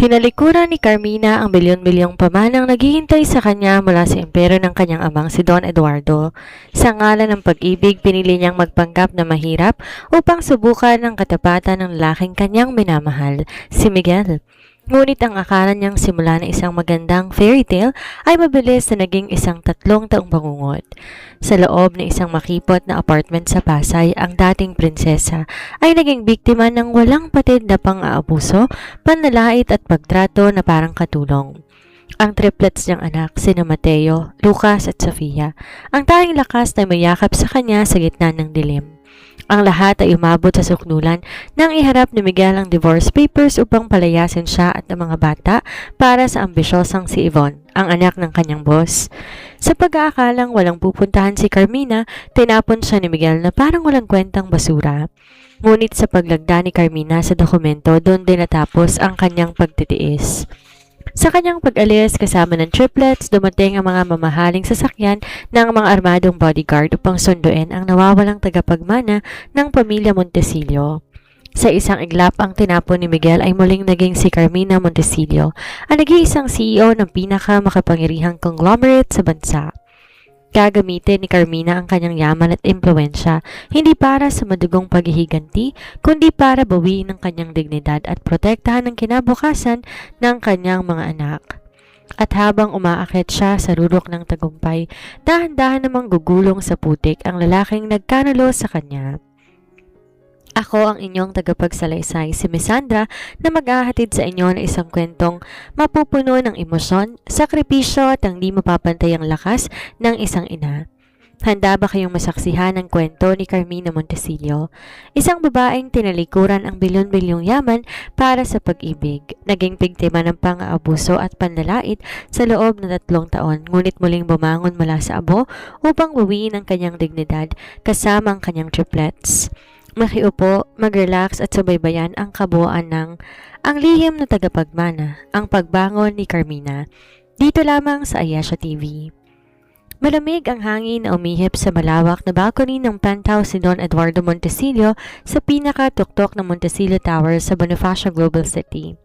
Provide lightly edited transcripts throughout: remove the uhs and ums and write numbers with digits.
Tinalikuran ni Carmina ang bilyon-bilyong pamanang naghihintay sa kanya mula sa impero ng kanyang amang si Don Eduardo. Sa ngalan ng pag-ibig, pinili niyang magpanggap na mahirap upang subukan ang katapatan ng lalaking kanyang minamahal, si Miguel. Ngunit ang akala niyang simula na isang magandang fairy tale ay mabilis na naging isang 3 taong bangungot. Sa loob ng isang makipot na apartment sa Pasay, ang dating prinsesa ay naging biktima ng walang patid na pang-aabuso, panlalait at pagtrato na parang katulong. Ang triplets niyang anak, sina Mateo, Lucas at Sofia, ang tanging lakas na mayakap sa kanya sa gitna ng dilim. Ang lahat ay umabot sa suknulan nang iharap ni Miguel ang divorce papers upang palayasin siya at ang mga bata para sa ambisyosang si Yvonne, ang anak ng kanyang boss. Sa pag-aakalang walang pupuntahan si Carmina, tinapon siya ni Miguel na parang walang kwentang basura. Ngunit sa paglagda ni Carmina sa dokumento, doon din natapos ang kanyang pagtitiis. Sa kanyang pag-alis kasama ng triplets, dumating ang mga mamahaling sasakyan ng mga armadong bodyguard upang sunduin ang nawawalang tagapagmana ng pamilya Montesillo. Sa isang iglap, ang tinapon ni Miguel ay muling naging si Carmina Montesillo, ang nag-iisang CEO ng pinakamakapangyarihang conglomerate sa bansa. Gagamitin ni Carmina ang kanyang yaman at impluensya, hindi para sa madugong paghihiganti, kundi para bawiin ang kanyang dignidad at protektahan ang kinabukasan ng kanyang mga anak. At habang umaakit siya sa rurok ng tagumpay, dahan-dahan namang gugulong sa putik ang lalaking nagkanulo sa kanya. Ako ang inyong tagapagsalaysay, si Miss Sandra, na mag-ahatid sa inyo ng isang kwentong mapupuno ng emosyon, sakripisyo at ang di mapapantay ang lakas ng isang ina. Handa ba kayong masaksihan ang kwento ni Carmina Montesillo, isang babaeng tinalikuran ang bilyon-bilyong yaman para sa pag-ibig, naging biktima ng pang-aabuso at panlalait sa loob ng 3 taon, ngunit muling bumangon mula sa abo upang bawiin ang kanyang dignidad kasama ang kanyang triplets. Makiupo, mag-relax at subaybayan ang kabuuan ng Ang Lihim na Tagapagmana, ang pagbangon ni Carmina, dito lamang sa Ayesha TV. Malamig ang hangin na umihip sa malawak na balcony ng penthouse ni Don Eduardo Montesillo sa pinakatuktok ng Montesillo Tower sa Bonifacio Global City.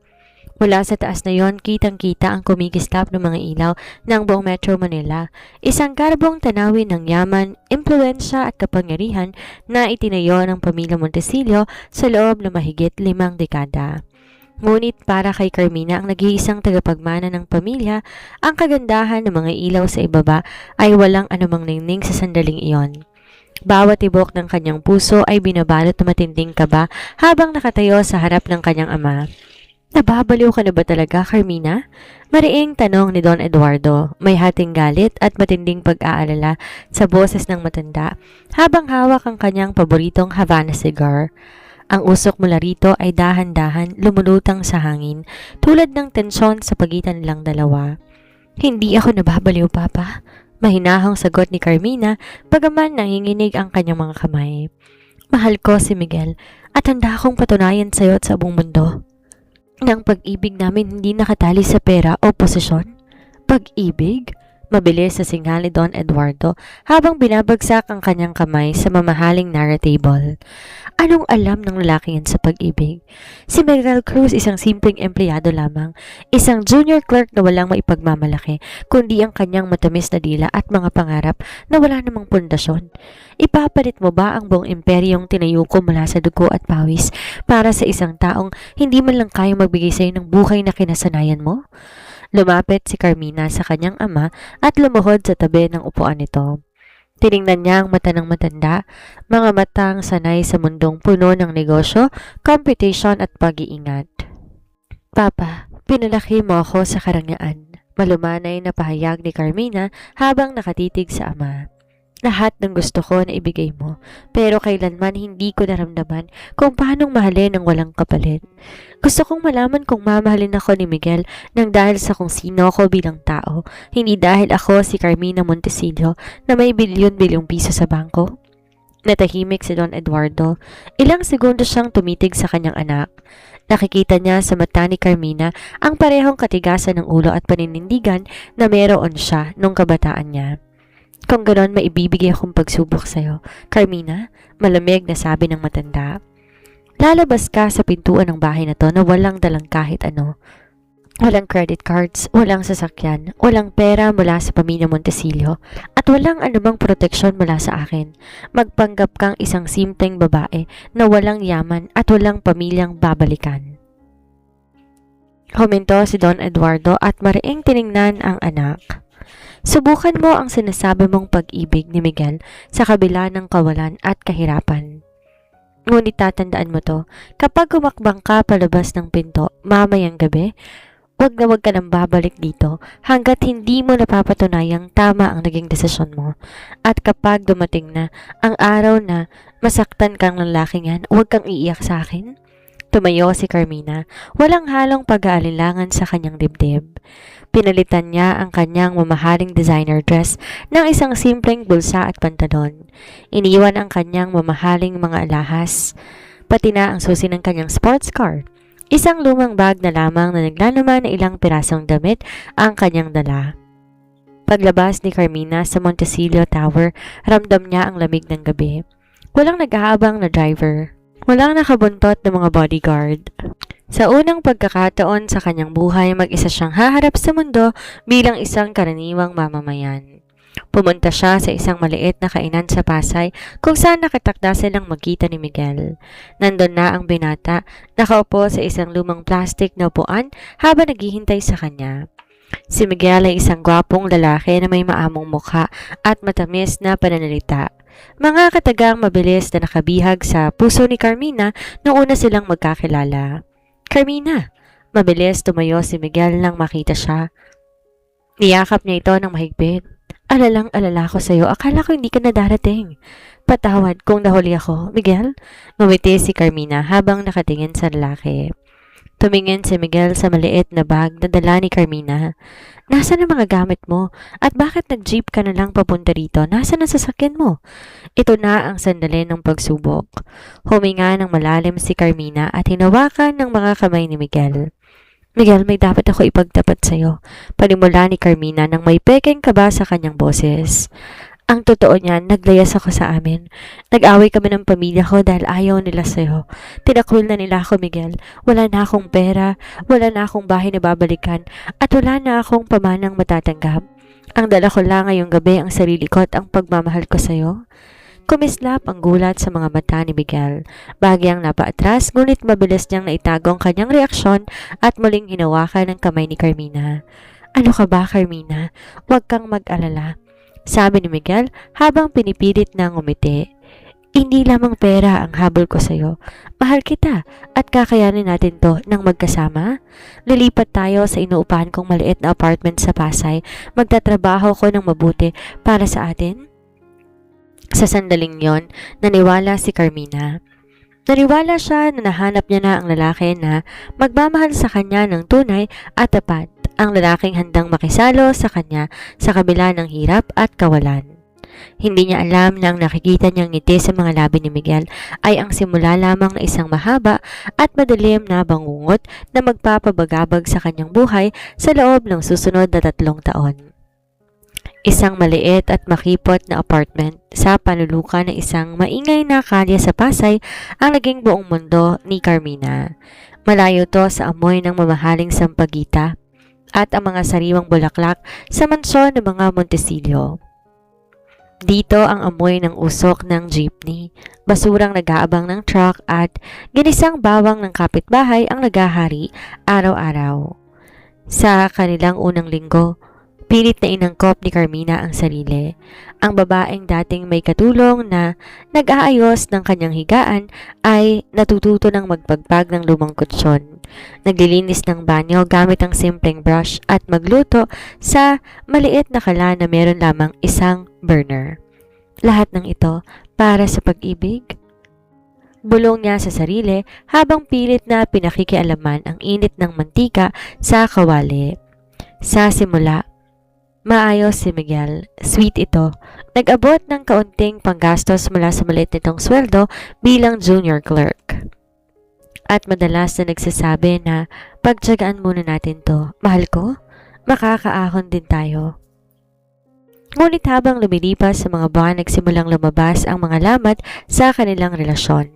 Mula sa taas na yon, kitang-kita ang kumikislap ng mga ilaw ng buong Metro Manila, isang karbong tanawin ng yaman, impluensya at kapangyarihan na itinayo ng pamilya Montesillo sa loob ng mahigit 5 dekada. Ngunit para kay Carmina, ang nag-iisang tagapagmana ng pamilya, ang kagandahan ng mga ilaw sa ibaba ay walang anumang ningning sa sandaling iyon. Bawat tibok ng kanyang puso ay binabalot na matinding kaba habang nakatayo sa harap ng kanyang ama. Nababaliw ka na ba talaga, Carmina? Mariing tanong ni Don Eduardo, may hating galit at matinding pag-aalala sa boses ng matanda habang hawak ang kanyang paboritong Havana cigar. Ang usok mula rito ay dahan-dahan lumulutang sa hangin tulad ng tensyon sa pagitan nilang dalawa. Hindi ako nababaliw, Papa. Mahinahong sagot ni Carmina bagaman nanginginig ang kanyang mga kamay. Mahal ko si Miguel at handa akong patunayan sa iyo at sa buong mundo. Ng pag-ibig namin hindi nakatali sa pera o posisyon. Pag-ibig? Mabilis sa singhal ni Don Eduardo habang binabagsak ang kanyang kamay sa mamahaling narratable. Anong alam ng lalaki yan sa pag-ibig? Si Miguel Cruz isang simpleng empleyado lamang, isang junior clerk na walang maipagmamalaki, kundi ang kanyang matamis na dila at mga pangarap na wala namang pundasyon. Ipapalit mo ba ang buong imperyong tinayo ko mula sa dugo at pawis para sa isang taong hindi man lang kayang magbigay sa iyo ng buhay na kinasanayan mo? Lumapit si Carmina sa kanyang ama at lumuhod sa tabi ng upuan nito. Tiningnan niya ang mata ng matanda, mga matang sanay sa mundong puno ng negosyo, competition at pag-iingat. Papa, pinalaki mo ako sa karangyaan. Malumanay na pahayag ni Carmina habang nakatitig sa ama. Lahat ng gusto ko na ibigay mo, pero kailanman hindi ko naramdaman kung paanong mahalin ng walang kapalit. Gusto kong malaman kung mamahalin ako ni Miguel nang dahil sa kung sino ako bilang tao, hindi dahil ako si Carmina Montesillo na may bilyon-bilyong piso sa bangko. Natahimik si Don Eduardo. Ilang segundo siyang tumitig sa kanyang anak. Nakikita niya sa mata ni Carmina ang parehong katigasan ng ulo at paninindigan na meron siya nung kabataan niya. Kung gano'n, maibibigay akong pagsubok sa'yo. Carmina, malamig na sabi ng matanda. Lalabas ka sa pintuan ng bahay na to na walang dalang kahit ano. Walang credit cards, walang sasakyan, walang pera mula sa pamilya Montesillo, at walang anumang proteksyon mula sa akin. Magpanggap kang isang simpleng babae na walang yaman at walang pamilyang babalikan. Huminto si Don Eduardo at mariing tiningnan ang anak. Subukan mo ang sinasabi mong pag-ibig ni Miguel sa kabila ng kawalan at kahirapan. Ngunit tatandaan mo to, kapag gumakbang ka palabas ng pinto mamayang gabi, wag na wag ka nang babalik dito hanggat hindi mo napapatunayang tama ang naging desisyon mo. At kapag dumating na ang araw na masaktan kang lalaking yan, wag kang iiyak sa akin. Tumayo si Carmina, walang halong pag-aalinlangan sa kanyang dibdib. Pinalitan niya ang kanyang mamahaling designer dress ng isang simpleng bulsa at pantalon. Iniwan ang kanyang mamahaling mga alahas, pati na ang susi ng kanyang sports car. Isang lumang bag na lamang na naglalaman ng ilang pirasong damit ang kanyang dala. Paglabas ni Carmina sa Montesillo Tower, ramdam niya ang lamig ng gabi. Walang nag-aabang na driver. Walang nakabuntot na mga bodyguard. Sa unang pagkakataon sa kanyang buhay, mag-isa siyang haharap sa mundo bilang isang karaniwang mamamayan. Pumunta siya sa isang maliit na kainan sa Pasay kung saan nakatakda silang magkita ni Miguel. Nandun na ang binata, nakaupo sa isang lumang plastic na upuan habang naghihintay sa kanya. Si Miguel ay isang gwapong lalaki na may maamong mukha at matamis na pananalita. Mga katagang mabilis na nakabihag sa puso ni Carmina noong una silang magkakilala. Carmina! Mabilis tumayo si Miguel nang makita siya. Niyakap niya ito ng mahigpit. Alalang-alala ko sa'yo. Akala ko hindi ka na darating. Patawad kung nahuli ako. Miguel? Ngumiti si Carmina habang nakatingin sa lalaki. Tumingin si Miguel sa maliit na bag na dala ni Carmina. Nasaan ang mga gamit mo? At bakit nag-jeep ka na lang papunta rito? Nasaan ang sasakyan mo? Ito na ang sandali ng pagsubok. Huminga ng malalim si Carmina at hinawakan ng mga kamay ni Miguel. Miguel, may dapat ako ipagtapat sa'yo. Panimula ni Carmina nang may pekeng kaba sa kanyang boses. Ang totoo niyan, naglayas ako sa amin. Nag-away kami ng pamilya ko dahil ayaw nila sa'yo. Tinakwil na nila ako, Miguel. Wala na akong pera, wala na akong bahay na babalikan, at wala na akong pamanang matatanggap. Ang dala ko lang ngayong gabi ang sarili ko at ang pagmamahal ko sa'yo. Kumislap ang gulat sa mga mata ni Miguel. Bahagyang napaatras, ngunit mabilis niyang naitago ang kanyang reaksyon at muling hinawakan ang kamay ni Carmina. Ano ka ba, Carmina? Huwag kang mag-alala, sabi ni Miguel habang pinipilit na ngumiti. Hindi lamang pera ang habol ko sa'yo. Mahal kita at kakayanin natin to nang magkasama. Lilipat tayo sa inuupahan kong maliit na apartment sa Pasay. Magtatrabaho ko ng mabuti para sa atin. Sa sandaling yon, naniwala si Carmina. Naniwala siya na nahanap niya na ang lalaki na magmamahal sa kanya ng tunay at tapat, ang lalaking handang makisalo sa kanya sa kabila ng hirap at kawalan. Hindi niya alam na ang nakikita niyang ngiti sa mga labi ni Miguel ay ang simula lamang na isang mahaba at madilim na bangungot na magpapabagabag sa kanyang buhay sa loob ng susunod na 3 taon. Isang maliit at makipot na apartment sa panulukan ng isang maingay na kalye sa Pasay ang naging buong mundo ni Carmina. Malayo to sa amoy ng mamahaling sampagita at ang mga sariwang bulaklak sa mansyon ng mga Montesillo. Dito ang amoy ng usok ng jeepney, basurang nag-aabang ng truck at ginisang bawang ng kapitbahay ang nagahari araw-araw. Sa kanilang unang linggo, pilit na inangkop ni Carmina ang sarili. Ang babaeng dating may katulong na nag-aayos ng kanyang higaan ay natututo ng magpagpag ng lumang kutsyon. Naglilinis ng banyo gamit ang simpleng brush at magluto sa maliit na kala na meron lamang isang burner. Lahat ng ito para sa pag-ibig? Bulong niya sa sarili habang pilit na pinakikialaman ang init ng mantika sa kawali. Sa simula, maayos si Miguel. Sweet ito. Nag-abot ng kaunting panggastos mula sa maliit nitong sweldo bilang junior clerk. At madalas na nagsasabi na pagtiyagaan muna natin to. Mahal ko, makakaahon din tayo. Ngunit habang lumilipas sa mga buwan, nagsimulang lumabas ang mga lamat sa kanilang relasyon.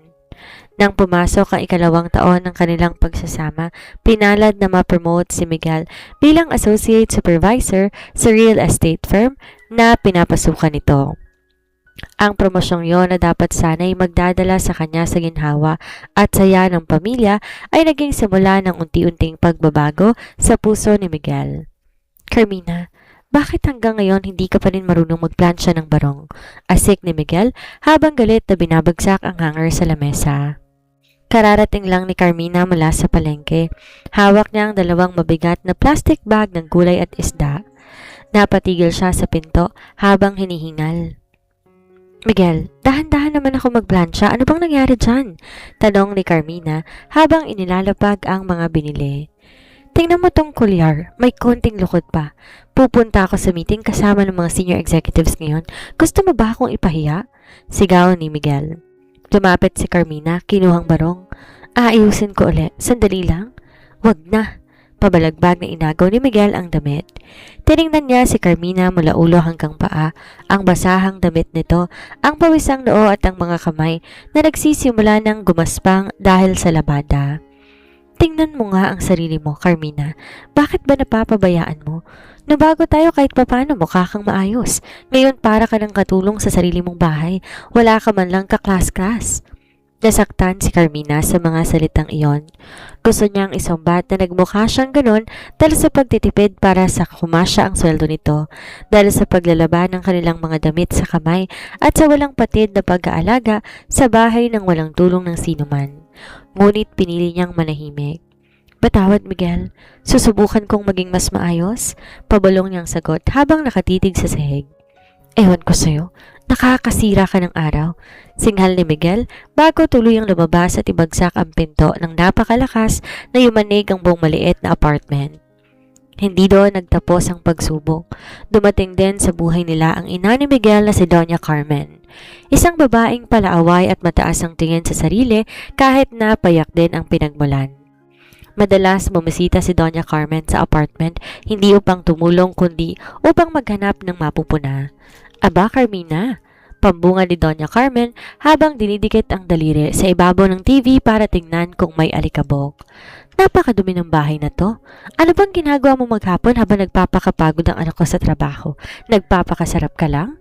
Nang pumasok ang ikalawang taon ng kanilang pagsasama, pinalad na ma-promote si Miguel bilang associate supervisor sa real estate firm na pinapasukan nito. Ang promosyong yon na dapat sana'y magdadala sa kanya sa ginhawa at saya ng pamilya ay naging simula ng unti-unting pagbabago sa puso ni Miguel. Carmina, bakit hanggang ngayon hindi ka pa rin marunong magplansya ng barong? Asik ni Miguel habang galit na binabagsak ang hanger sa lamesa. Kararating lang ni Carmina mula sa palengke. Hawak niya ang dalawang mabigat na plastic bag ng gulay at isda. Napatigil siya sa pinto habang hinihingal. Miguel, dahan-dahan naman ako magplansya. Ano bang nangyari dyan? Tanong ni Carmina habang inilalapag ang mga binili. Tingnan mo tong kulyar, may konting lukod pa. Pupunta ako sa meeting kasama ng mga senior executives ngayon. Gusto mo ba akong ipahiya? Sigaw ni Miguel. Lumapit si Carmina, kinuhang barong. Aayusin ko ulit. Sandali lang. Wag na. Pabalagbag na inagaw ni Miguel ang damit. Tiningnan niya si Carmina mula ulo hanggang paa, ang basahang damit nito, ang pawisang noo at ang mga kamay na nagsisimula ng gumaspang dahil sa labada. Tingnan mo nga ang sarili mo, Carmina. Bakit ba napapabayaan mo? Nabago tayo kahit papano mukha kang maayos. Ngayon para ka ng katulong sa sarili mong bahay. Wala ka man lang kaklas-klas. Nasaktan si Carmina sa mga salitang iyon. Gusto niyang isumbat na nagmukha siyang ganon dahil sa pagtitipid para sa kumasya ang sweldo nito, dahil sa paglalaban ng kanilang mga damit sa kamay at sa walang patid na pag-aalaga sa bahay ng walang tulong ng sinuman. Ngunit pinili niyang manahimik. Patawad, Miguel. Susubukan kong maging mas maayos. Pabalong niyang sagot habang nakatitig sa sahig. Ewan ko sa'yo. Nakakasira ka ng araw. Singhal ni Miguel bago tuluyang lumabas at ibagsak ang pinto ng napakalakas na yumanig ang buong maliit na apartment. Hindi doon nagtapos ang pagsubok. Dumating din sa buhay nila ang ina ni Miguel na si Doña Carmen. Isang babaeng palaaway at mataas ang tingin sa sarili kahit na payak din ang pinagmulan. Madalas bumisita si Doña Carmen sa apartment hindi upang tumulong kundi upang maghanap ng mapupuna. Aba, Carmina, pambunga ni Doña Carmen habang dinidikit ang daliri sa ibabaw ng TV para tingnan kung may alikabok. Napakadumi ng bahay na to. Ano bang ginagawa mo maghapon habang nagpapakapagod ang anak ko sa trabaho? Nagpapakasarap ka lang?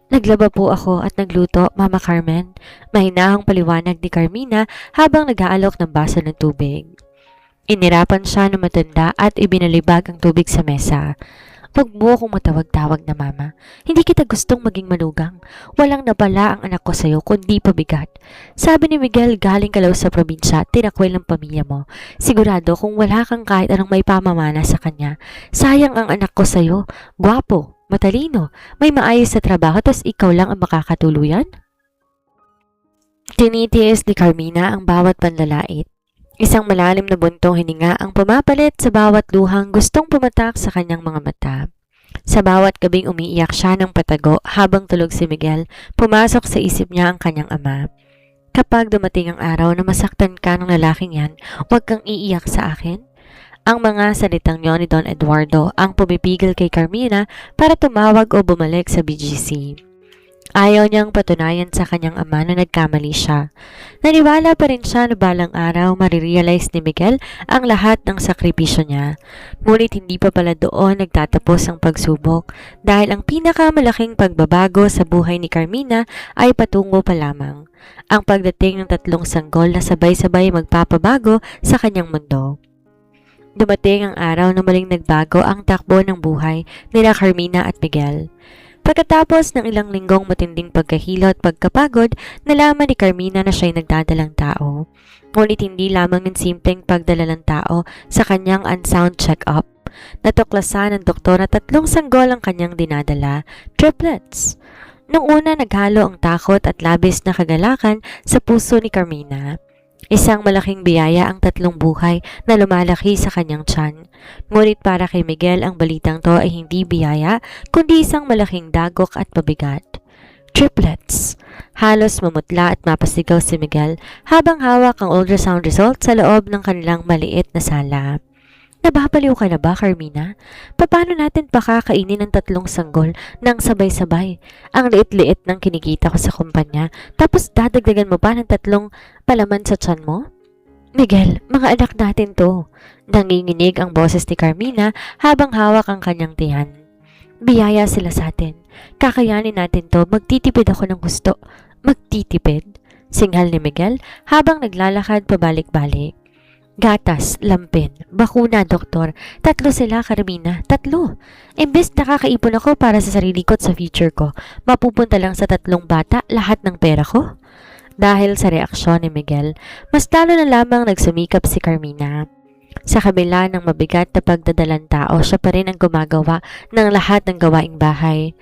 Naglaba po ako at nagluto, Mama Carmen. Mahinahong paliwanag ni Carmina habang nag-aalok ng baso ng tubig. Inirapan siya ng matanda at ibinalibag ang tubig sa mesa. Huwag mo akong matawag-tawag na mama. Hindi kita gustong maging manugang. Walang nabala ang anak ko sa'yo kundi pabigat. Sabi ni Miguel galing ka lang sa probinsya, tinakwil ng pamilya mo. Sigurado kung wala kang kahit anong may pamamana sa kanya. Sayang ang anak ko sa'yo. Gwapo, matalino, may maayos sa trabaho tapos ikaw lang ang makakatuluyan? Tinitiis ni Carmina ang bawat panlalait. Isang malalim na buntong hininga ang pumapalit sa bawat luhang gustong pumatak sa kanyang mga mata. Sa bawat gabing umiiyak siya ng patago habang tulog si Miguel, pumasok sa isip niya ang kanyang ama. Kapag dumating ang araw na masaktan ka ng lalaking yan, huwag kang iiyak sa akin. Ang mga salitang yon ni Don Eduardo ang pumipigil kay Carmina para tumawag o bumalik sa BGC. Ayaw niyang patunayan sa kanyang ama na nagkamali siya. Naniwala pa rin siya na balang araw marirealize ni Miguel ang lahat ng sakripisyo niya. Ngunit hindi pa pala doon nagtatapos ang pagsubok dahil ang pinakamalaking pagbabago sa buhay ni Carmina ay patungo pa lamang. Ang pagdating ng tatlong sanggol na sabay-sabay magpapabago sa kanyang mundo. Dumating ang araw na muling nagbago ang takbo ng buhay nila Carmina at Miguel. Pagkatapos ng ilang linggong matinding pagkahilo at pagkapagod, nalaman ni Carmina na siya'y nagdadalang tao. Ngunit hindi lamang ng simpleng pagdala ng tao sa kanyang unsound check-up. Natuklasan ng doktor na 3 sanggol ang kanyang dinadala, triplets. Nung una naghalo ang takot at labis na kagalakan sa puso ni Carmina. Isang malaking biyaya ang 3 buhay na lumalaki sa kanyang tiyan. Ngunit para kay Miguel ang balitang to ay hindi biyaya, kundi isang malaking dagok at pabigat. Triplets! Halos mamutla at mapasigaw si Miguel habang hawak ang ultrasound result sa loob ng kanilang maliit na sala. Nababaliw ka na ba, Carmina? Paano natin pakakainin ng 3 sanggol ng sabay-sabay? Ang liit-liit ng kinikita ko sa kumpanya, tapos dadagdagan mo pa ng 3 palaman sa tiyan mo? Miguel, mga anak natin to. Nanginginig ang boses ni Carmina habang hawak ang kanyang tiyan. Biyaya sila sa atin. Kakayanin natin to, magtitipid ako ng gusto. Magtitipid? Singhal ni Miguel habang naglalakad pabalik-balik. Gatas, lampin, bakuna, doktor. 3 sila, Carmina. 3. Imbes nakakaipon ako para sa sarili ko at sa future ko, mapupunta lang sa 3 bata lahat ng pera ko. Dahil sa reaksyon ni Miguel, mas lalo na lamang nagsumikap si Carmina. Sa kabila ng mabigat na pagdadalang tao, siya pa rin ang gumagawa ng lahat ng gawaing bahay.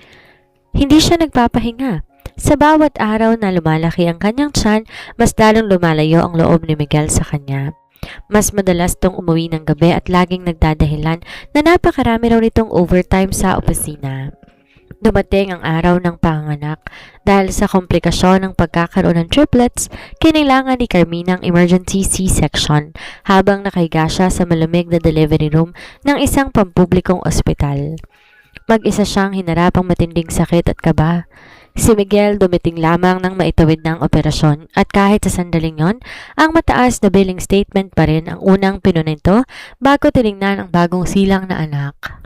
Hindi siya nagpapahinga. Sa bawat araw na lumalaki ang kanyang tiyan, mas lalong lumalayo ang loob ni Miguel sa kanya. Mas madalas tong umuwi ng gabi at laging nagdadahilan na napakarami raw nitong overtime sa opisina. Dumating ang araw ng panganak. Dahil sa komplikasyon ng pagkakaroon ng triplets, kinailangan ni Carmina ang emergency C-section habang nakahiga siya sa malamig na delivery room ng isang pampublikong ospital. Mag-isa siyang hinarap ang matinding sakit at kaba. Si Miguel dumiting lamang ng maitawid ng operasyon at kahit sa sandaling yon, ang mataas na billing statement pa rin ang unang pinunito bago tiningnan ang bagong silang na anak.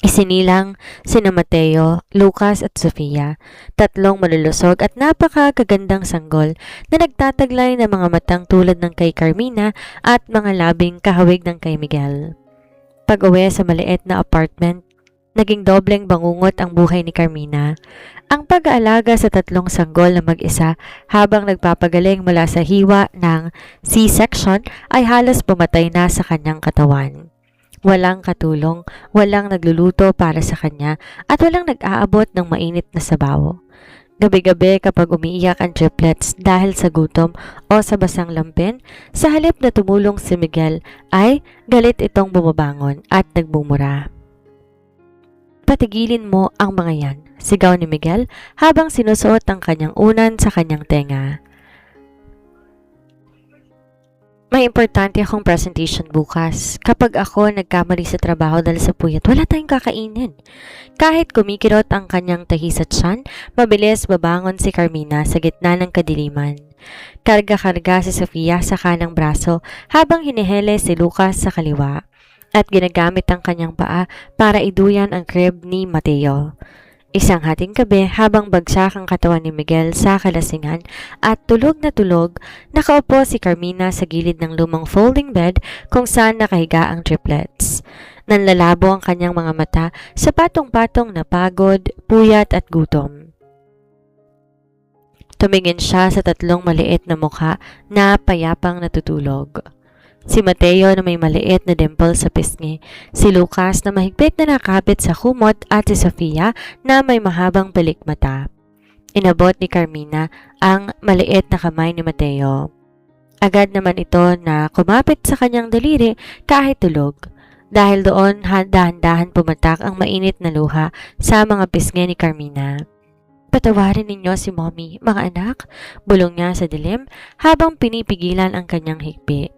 Isinilang sina Mateo, Lucas at Sofia, 3 malulusog at napakagagandang sanggol na nagtataglay ng mga matang tulad ng kay Carmina at mga labing kahawig ng kay Miguel. Pag-uwi sa maliit na apartment, naging dobleng bangungot ang buhay ni Carmina. Ang pag-aalaga sa 3 sanggol na mag-isa habang nagpapagaling mula sa hiwa ng C-section ay halos pumatay na sa kanyang katawan. Walang katulong, walang nagluluto para sa kanya at walang nag-aabot ng mainit na sabaw. Gabi-gabi kapag umiiyak ang triplets dahil sa gutom o sa basang lampin, sa halip na tumulong si Miguel ay galit itong bumabangon at nagmumura. Patigilin mo ang mga yan, sigaw ni Miguel habang sinusuot ang kanyang unan sa kanyang tenga. May importante akong presentation bukas. Kapag ako nagkamali sa trabaho dahil sa puyat, wala tayong kakainin. Kahit kumikirot ang kanyang tahi sa tiyan, mabilis babangon si Carmina sa gitna ng kadiliman. Karga-karga si Sofia sa kanang braso habang hinihele si Lucas sa kaliwa at ginagamit ang kanyang paa para iduyan ang crib ni Mateo. Isang hating gabi habang bagsak ang katawan ni Miguel sa kalasingan at tulog na tulog, nakaupo si Carmina sa gilid ng lumang folding bed kung saan nakahiga ang triplets. Nanlalabo ang kanyang mga mata sa patong-patong na pagod, puyat at gutom. Tumingin siya sa 3 maliit na mukha na payapang natutulog. Si Mateo na may maliit na dimple sa pisngi, si Lucas na mahigpit na nakapit sa kumot at si Sofia na may mahabang pelikmata. Inabot ni Carmina ang maliit na kamay ni Mateo. Agad naman ito na kumapit sa kanyang daliri kahit tulog. Dahil doon dahan-dahan pumatak ang mainit na luha sa mga pisngi ni Carmina. Patawarin ninyo si Mommy, mga anak, bulong niya sa dilim habang pinipigilan ang kanyang higpi.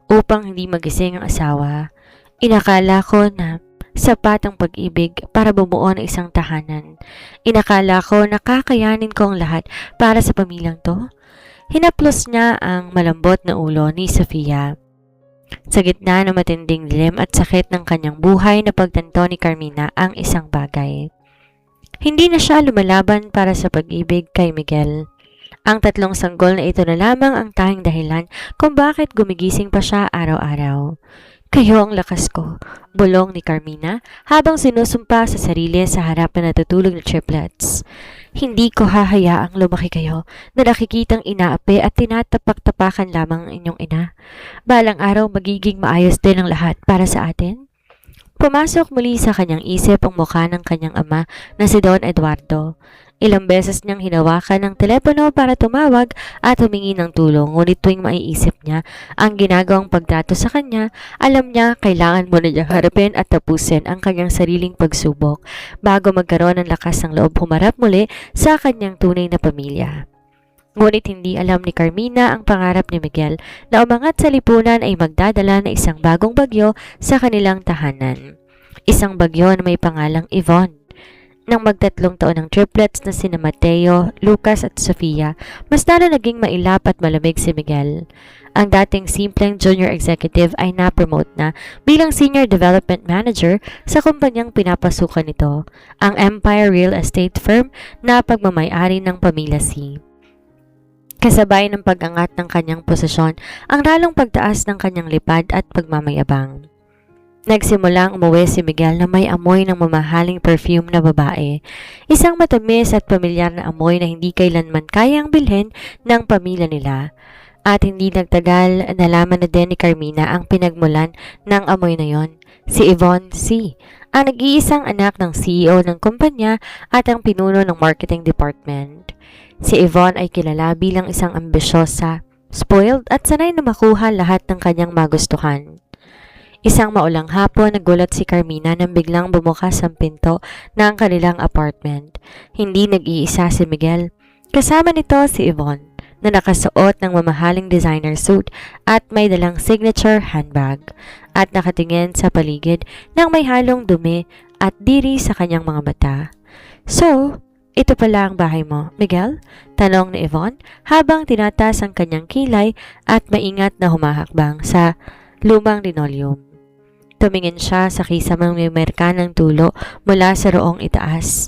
Upang hindi magising ang asawa, inakala ko na sapat ang pag-ibig para bumuo ng isang tahanan. Inakala ko na kakayanin ko ang lahat para sa pamilyang to. Hinaplos niya ang malambot na ulo ni Sofia. Sa gitna ng matinding dilim at sakit ng kanyang buhay na pagtanto ni Carmina ang isang bagay. Hindi na siya lumalaban para sa pag-ibig kay Miguel. Ang 3 sanggol na ito na lamang ang tanging dahilan kung bakit gumigising pa siya araw-araw. Kayo ang lakas ko, bulong ni Carmina habang sinusumpa sa sarili sa harap na natutulog na triplets. Hindi ko hahayaang lumaki kayo na nakikitang inaapi at tinatapak-tapakan lamang ang inyong ina. Balang araw magiging maayos din ang lahat para sa atin. Pumasok muli sa kanyang isip ang mukha ng kanyang ama na si Don Eduardo. Ilang beses niyang hinawakan ng telepono para tumawag at humingi ng tulong, ngunit tuwing maiisip niya ang ginagawang pagtrato sa kanya, alam niya kailangan muna niyang harapin at tapusin ang kanyang sariling pagsubok bago magkaroon ng lakas ng loob humarap muli sa kanyang tunay na pamilya. Ngunit hindi alam ni Carmina ang pangarap ni Miguel na umangat sa lipunan ay magdadala ng isang bagong bagyo sa kanilang tahanan. Isang bagyo na may pangalang Yvonne. Nang magtatlong taon ng triplets na sina Mateo, Lucas at Sofia, mas lalo naging mailap at malamig si Miguel. Ang dating simpleng junior executive ay na-promote na bilang senior development manager sa kumpanyang pinapasukan nito, ang Empire Real Estate Firm na pagmamay-ari ng pamilya C. Kasabay ng pag-angat ng kanyang posisyon, ang lalong pagtaas ng kanyang lipad at pagmamayabang. Nagsimulang umuwi si Miguel na may amoy ng mamahaling perfume na babae. Isang matamis at pamilyar na amoy na hindi kailanman kayang bilhin ng pamilya nila. At hindi nagtagal, nalaman na din ni Carmina ang pinagmulan ng amoy na yon, si Yvonne C., ang nag-iisang anak ng CEO ng kumpanya at ang pinuno ng marketing department. Si Yvonne ay kilala bilang isang ambisyosa, spoiled at sanay na makuha lahat ng kanyang magustuhan. Isang maulang hapon, nagulat si Carmina nang biglang bumukas ang pinto ng kanilang apartment. Hindi nag-iisa si Miguel. Kasama nito si Yvonne, na nakasuot ng mamahaling designer suit at may dalang signature handbag, at nakatingin sa paligid nang may halong dumi at diri sa kanyang mga mata. "So, ito pala ang bahay mo, Miguel?" tanong ni Yvonne habang tinatas ang kanyang kilay at maingat na humahakbang sa lumang linoleum. Tumingin siya sa kisamang may merka ng tulo mula sa roong itaas.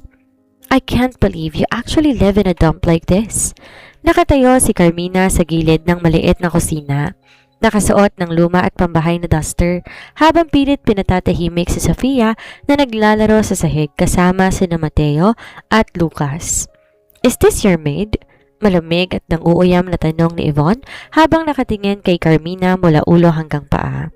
"I can't believe you actually live in a dump like this." Nakatayo si Carmina sa gilid ng maliit na kusina. Nakasuot ng luma at pambahay na duster habang pilit pinatatahimik si Sofia na naglalaro sa sahig kasama sina Mateo at Lucas. "Is this your maid?" Malamig at nang-uuyam na tanong ni Yvonne habang nakatingin kay Carmina mula ulo hanggang paa.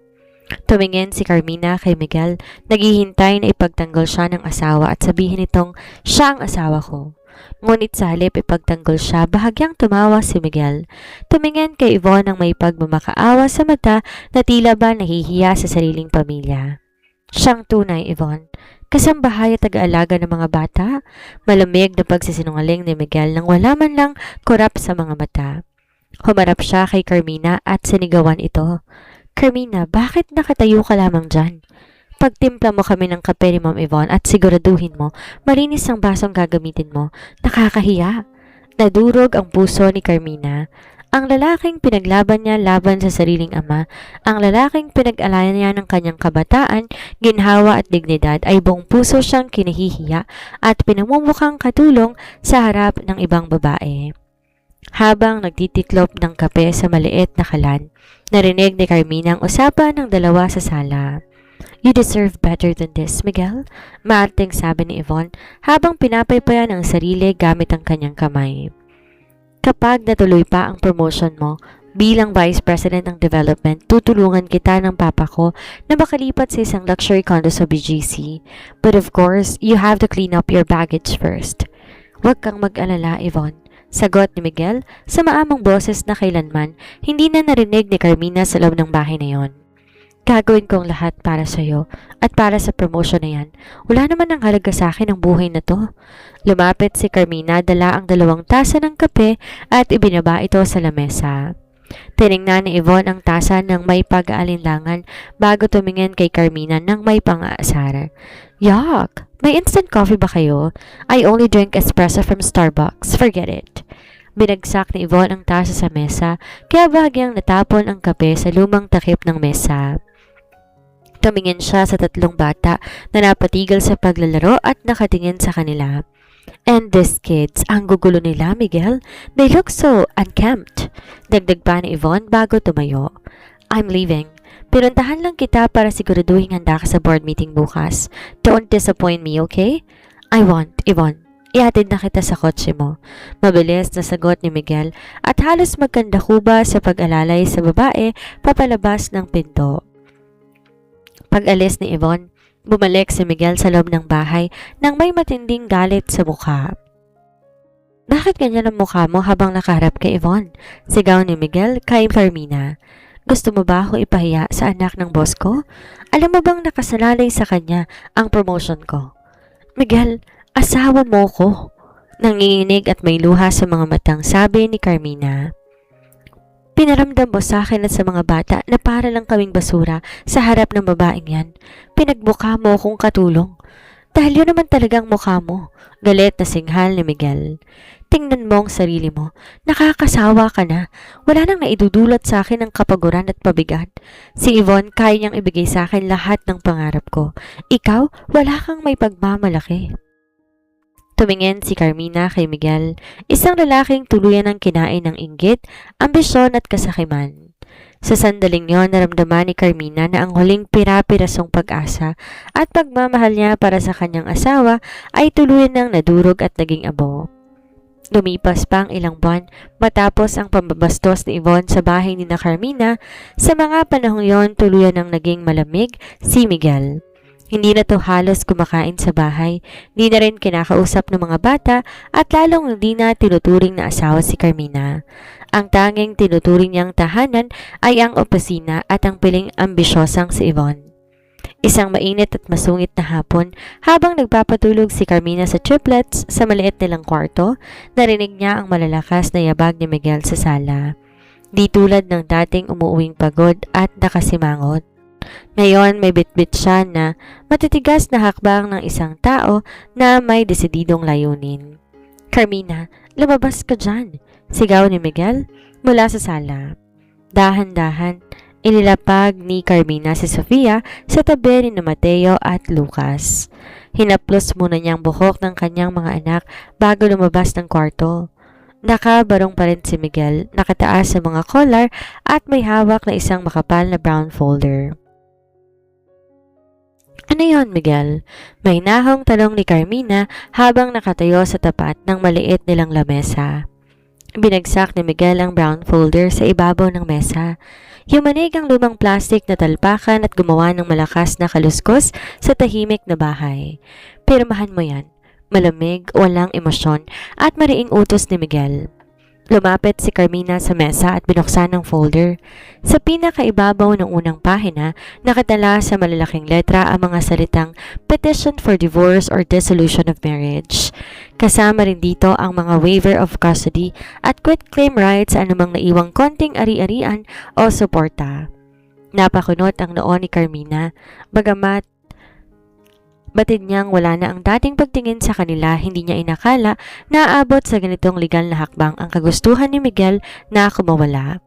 Tumingin si Carmina kay Miguel, naghihintay na ipagtanggol siya ng asawa at sabihin nitong, "Siya ang asawa ko." Ngunit sa halip ipagtanggol siya, bahagyang tumawa si Miguel. Tumingin kay Yvonne ng may pagmamakaawa sa mata na tila ba nahihiya sa sariling pamilya. "Siyang tunay, Yvonne. Kasambahay at taga-alaga ng mga bata." Malamig na pagsisinungaling ni Miguel nang wala man lang kurap sa mga mata. Humarap siya kay Carmina at sinigawan ito. "Carmina, bakit nakatayo ka lamang dyan? Pagtimpla mo kami ng kape ni Ma'am Yvonne at siguraduhin mo, malinis ang basong gagamitin mo. Nakakahiya." Nadurog ang puso ni Carmina. Ang lalaking pinaglaban niya laban sa sariling ama, ang lalaking pinag-alayan niya ng kanyang kabataan, ginhawa at dignidad ay buong puso siyang kinahihiya at pinamumukhang katulong sa harap ng ibang babae. Habang nagtitiklop ng kape sa maliit na kalan, narinig ni Carmina ang usapan ng dalawa sa sala. "You deserve better than this, Miguel," maarting sabi ni Yvonne habang pinapaypayan ang sarili gamit ang kanyang kamay. "Kapag natuloy pa ang promotion mo bilang Vice President ng Development, tutulungan kita ng papa ko na makalipat sa isang luxury condo sa BGC. But of course, you have to clean up your baggage first." "Huwag kang mag-alala, Yvonne," sagot ni Miguel sa maamong boses na kailanman hindi na narinig ni Carmina sa loob ng bahay na yon. "Gagawin ko ang lahat para sa iyo at para sa promotion na yan. Wala naman ang halaga sa akin ang buhay na to." Lumapit si Carmina, dala ang 2 tasa ng kape at ibinaba ito sa lamesa. Tiningnan ni Yvonne ang tasa ng may pag-aalinlangan bago tumingin kay Carmina ng may pang-aasar. "Yuck! May instant coffee ba kayo? I only drink espresso from Starbucks. Forget it." Binagsak ni Yvonne ang tasa sa mesa, kaya bahagyang natapon ang kape sa lumang takip ng mesa. Tumingin siya sa 3 bata na napatigil sa paglalaro at nakatingin sa kanila. "And these kids, ang gugulo nila, Miguel. They look so unkempt." Dagdag pa ni Yvonne bago tumayo. "I'm leaving. Pinuntahan lang kita para siguraduhin handa ka sa board meeting bukas. Don't disappoint me, okay?" "I won't, Yvonne. Ihatid na kita sa kotse mo." Mabilis na sagot ni Miguel at halos magkandakuba sa pag-alalay sa babae papalabas ng pinto. Pag-alis ni Yvonne, bumalik si Miguel sa loob ng bahay nang may matinding galit sa mukha. "Bakit ganyan ang mukha mo habang nakaharap kay Yvonne?" sigaw ni Miguel kay Carmina. "Gusto mo ba ako ipahiya sa anak ng boss ko? Alam mo bang nakasalalay sa kanya ang promotion ko?" "Miguel, asawa mo ko." Nanginginig at may luha sa mga matang sabi ni Carmina. Pinaramdam mo sa akin at sa mga bata na para lang kaming basura sa harap ng babaeng yan. Pinagmukha mo akong katulong. Dahil yun naman talagang mukha mo. Galit na singhal ni Miguel. Tingnan mo ang sarili mo. Nakakasawa ka na. Wala nang naidudulot sa akin ng kapaguran at pabigat. Si Yvonne kaya niyang ibigay sa akin lahat ng pangarap ko. Ikaw, wala kang may pagmamalaki. Tumingin si Carmina kay Miguel, isang lalaking tuluyan ng kinain ng inggit, ambisyon at kasakiman. Sa sandaling yon, naramdaman ni Carmina na ang huling pira-pirasong pag-asa at pagmamahal niya para sa kanyang asawa ay tuluyan ng nadurog at naging abo. Lumipas pa ang ilang buwan matapos ang pambabastos ni Yvonne sa bahay ni na Carmina. Sa mga panahong yon, tuluyan ng naging malamig si Miguel. Hindi na to halos kumakain sa bahay, di na rin kinakausap ng mga bata at lalong hindi na tinuturing na asawa si Carmina. Ang tanging tinuturing niyang tahanan ay ang opisina at ang piling ambisyosang si Yvonne. Isang mainit at masungit na hapon, habang nagpapatulog si Carmina sa triplets sa maliit nilang kwarto, narinig niya ang malalakas na yabag ni Miguel sa sala. Di tulad ng dating umuuwing pagod at nakasimangot. Ngayon may bitbit siya na matitigas na hakbang ng isang tao na may desididong layunin. Carmina, lumabas ka dyan, sigaw ni Miguel mula sa sala. Dahan-dahan, inilapag ni Carmina si Sofia sa tabi ni Mateo at Lucas. Hinaplos muna niyang buhok ng kanyang mga anak bago lumabas ng kwarto. Nakabarong pa rin si Miguel, nakataas sa mga collar at may hawak na isang makapal na brown folder. Ano yon, Miguel? May nahong tanong ni Carmina habang nakatayo sa tapat ng maliit nilang lamesa. Binagsak ni Miguel ang brown folder sa ibabaw ng mesa. Yumanig ang lumang plastik na talpakan at gumawa ng malakas na kaluskos sa tahimik na bahay. Pirmahan mo yan. Malamig, walang emosyon at mariing utos ni Miguel. Lumapit si Carmina sa mesa at binuksan ang folder. Sa pinakaibabaw ng unang pahina, nakatala sa malalaking letra ang mga salitang Petition for Divorce or Dissolution of Marriage. Kasama rin dito ang mga waiver of custody at quitclaim rights sa anumang naiwang konting ari-arian o suporta. Napakunot ang noo ni Carmina, bagamat batid niyang wala na ang dating pagtingin sa kanila, hindi niya inakala na aabot sa ganitong legal na hakbang ang kagustuhan ni Miguel na kumawala.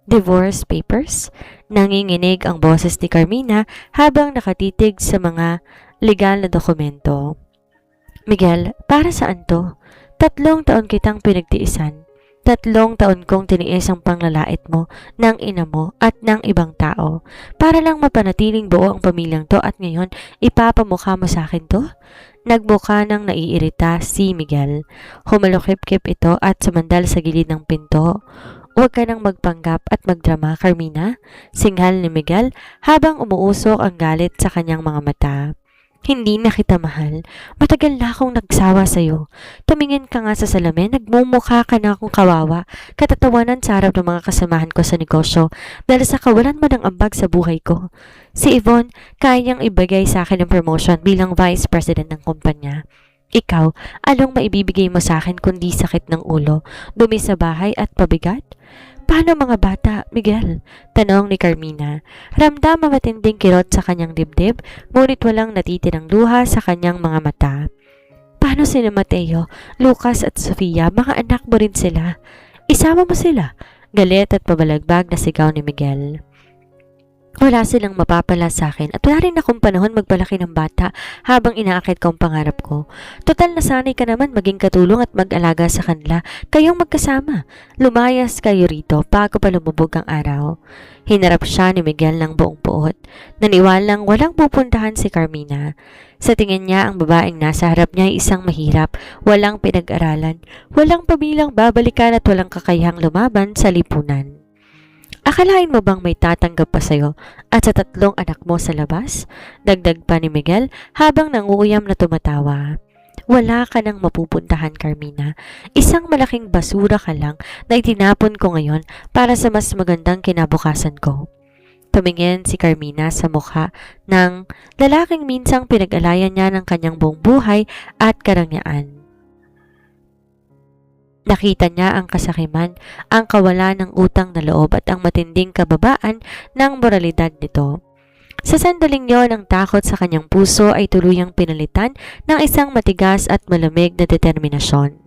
Divorce papers? Nanginginig ang boses ni Carmina habang nakatitig sa mga legal na dokumento. Miguel, para saan to? 3 taon kitang pinagtiisan. 3 taon kong tiniis ang panglalait mo, ng ina mo at ng ibang tao. Para lang mapanatiling buo ang pamilyang to at ngayon ipapamukha mo sa akin to? Nagmukha ng naiirita si Miguel. Humalukip-kip ito at sumandal sa gilid ng pinto. Huwag ka nang magpanggap at magdrama, Carmina, singhal ni Miguel habang umuusok ang galit sa kanyang mga mata. Hindi na kita mahal. Matagal na akong nagsawa sa'yo. Tumingin ka nga sa salamin, nagmumukha ka na akong kawawa, katatawanan sa harap ng mga kasamahan ko sa negosyo dahil sa kawalan mo ng ambag sa buhay ko. Si Yvonne, kaya niyang ibigay sa akin ng promotion bilang vice president ng kumpanya. Ikaw, anong maibibigay mo sa akin kundi sakit ng ulo, dumi sa bahay at pabigat? Paano mga bata, Miguel? Tanong ni Carmina. Ramdam ang matinding kirot sa kanyang dibdib, ngunit walang natitirang luha sa kanyang mga mata. Paano sina Mateo, Lucas at Sofia? Mga anak mo rin sila. Isama mo sila. Galit at pabalagbag na sigaw ni Miguel. Wala silang mapapala sa akin at wala rin akong panahon magpalaki ng bata habang inaakit ko ang pangarap ko. Total nasanay ka naman maging katulong at mag-alaga sa kanila, kayong magkasama. Lumayas kayo rito bago pa lumubog ang araw. Hinarap siya ni Miguel ng buong puot. Naniwalang walang pupuntahan si Carmina. Sa tingin niya ang babaeng nasa harap niya ay isang mahirap, walang pinag-aralan, walang pamilyang babalikan at walang kakayahang lumaban sa lipunan. Akalain mo bang may tatanggap pa sa'yo at sa 3 anak mo sa labas? Dagdag pa ni Miguel habang nanguyam na tumatawa. Wala ka nang mapupuntahan, Carmina. Isang malaking basura ka lang na itinapon ko ngayon para sa mas magandang kinabukasan ko. Tumingin si Carmina sa mukha ng lalaking minsang pinag-alayan niya ng kanyang buong buhay at karangyaan. Nakita niya ang kasakiman, ang kawalan ng utang na loob at ang matinding kababaan ng moralidad nito. Sa sandaling yon, ang takot sa kanyang puso ay tuluyang pinalitan ng isang matigas at malamig na determinasyon.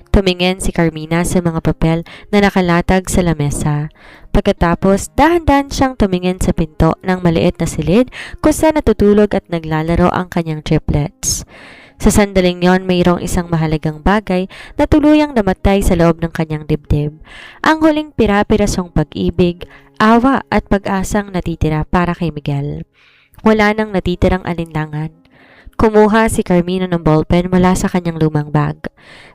Tumingin si Carmina sa mga papel na nakalatag sa lamesa. Pagkatapos, dahan-dahan siyang tumingin sa pinto ng maliit na silid kung saan natutulog at naglalaro ang kanyang triplets. Sa sandaling yon, mayroong isang mahalagang bagay na tuluyang namatay sa loob ng kanyang dibdib. Ang huling pira-pirasong pag-ibig, awa at pag-asang natitira para kay Miguel. Wala nang natitirang alinlangan. Kumuha si Carmina ng ballpen mula sa kanyang lumang bag.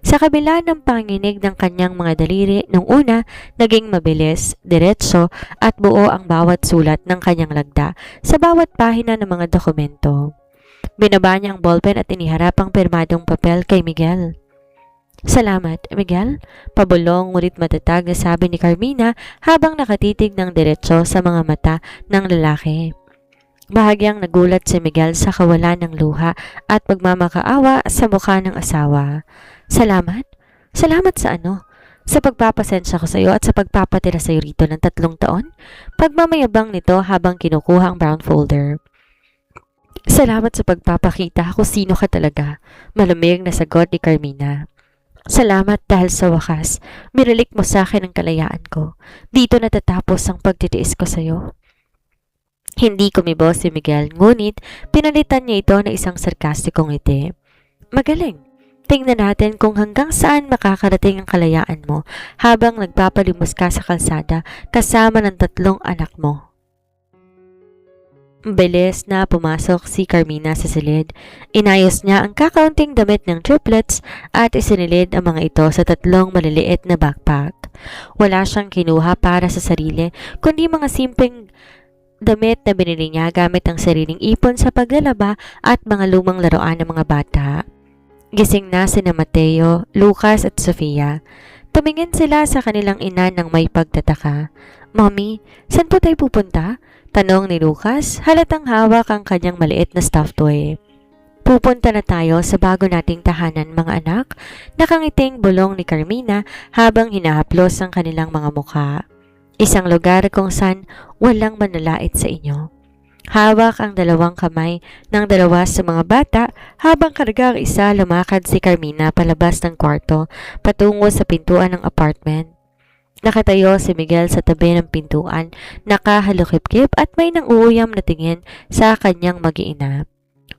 Sa kabila ng panginig ng kanyang mga daliri, nung una, naging mabilis, diretso at buo ang bawat sulat ng kanyang lagda sa bawat pahina ng mga dokumento. Binaba niya ang ballpen at iniharap ang pirmadong papel kay Miguel. "Salamat, Miguel," pabulong ngunit matatag na sabi ni Carmina habang nakatitig ng diretso sa mga mata ng lalaki. Bahagyang nagulat si Miguel sa kawalan ng luha at pagmamakaawa sa mukha ng asawa. "Salamat? Salamat sa ano? Sa pagpapasensya ko sa iyo at sa pagpapatira sa iyo rito ng 3 taon?" Pagmamayabang nito habang kinukuha ang brown folder. "Salamat sa pagpapakita kung sino ka talaga," malamig na sagot ni Carmina. "Salamat dahil sa wakas, binalik mo sa akin ang kalayaan ko. Dito natatapos ang pagtitiis ko sa iyo." Hindi kumibo si Miguel, ngunit pinalitan niya ito na isang sarkastikong ngiti. "Magaling. Tingnan natin kung hanggang saan makakarating ang kalayaan mo habang nagpapalimos ka sa kalsada kasama ng 3 anak mo." Bilis na pumasok si Carmina sa silid. Inayos niya ang kakaunting damit ng triplets at isinilid ang mga ito sa 3 maliliit na backpack. Wala siyang kinuha para sa sarili, kundi mga simpleng damit na binili niya gamit ang sariling ipon sa paglalaba at mga lumang laruan ng mga bata. Gising na sina Mateo, Lucas at Sofia. Tumingin sila sa kanilang ina ng may pagtataka. "Mommy, saan po tayo pupunta?" tanong ni Lucas, halatang hawak ang kanyang maliit na stuffed toy. "Pupunta na tayo sa bago nating tahanan, mga anak," nakangiting bulong ni Carmina habang hinahaplos ang kanilang mga mukha. "Isang lugar kung saan walang manlalait sa inyo." Hawak ang 2 kamay ng 2 sa mga bata habang karga ang isa, lumakad si Carmina palabas ng kwarto patungo sa pintuan ng apartment. Nakatayo si Miguel sa tabi ng pintuan, nakahalukip-kip at may nang-uuyam na tingin sa kanyang mag-iina.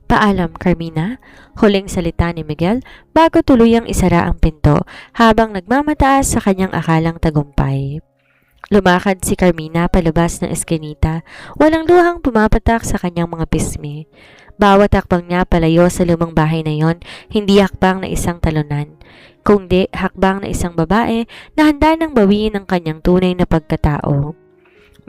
"Paalam, Carmina," huling salita ni Miguel bago tuluyang isara ang pinto habang nagmamataas sa kanyang akalang tagumpay. Lumakad si Carmina palabas ng eskinita, walang luhang pumapatak sa kanyang mga pismi. Bawat hakbang niya palayo sa lumang bahay na yon, hindi hakbang na isang talunan, kundi hakbang na isang babae na handa nang bawiin ang kanyang tunay na pagkatao.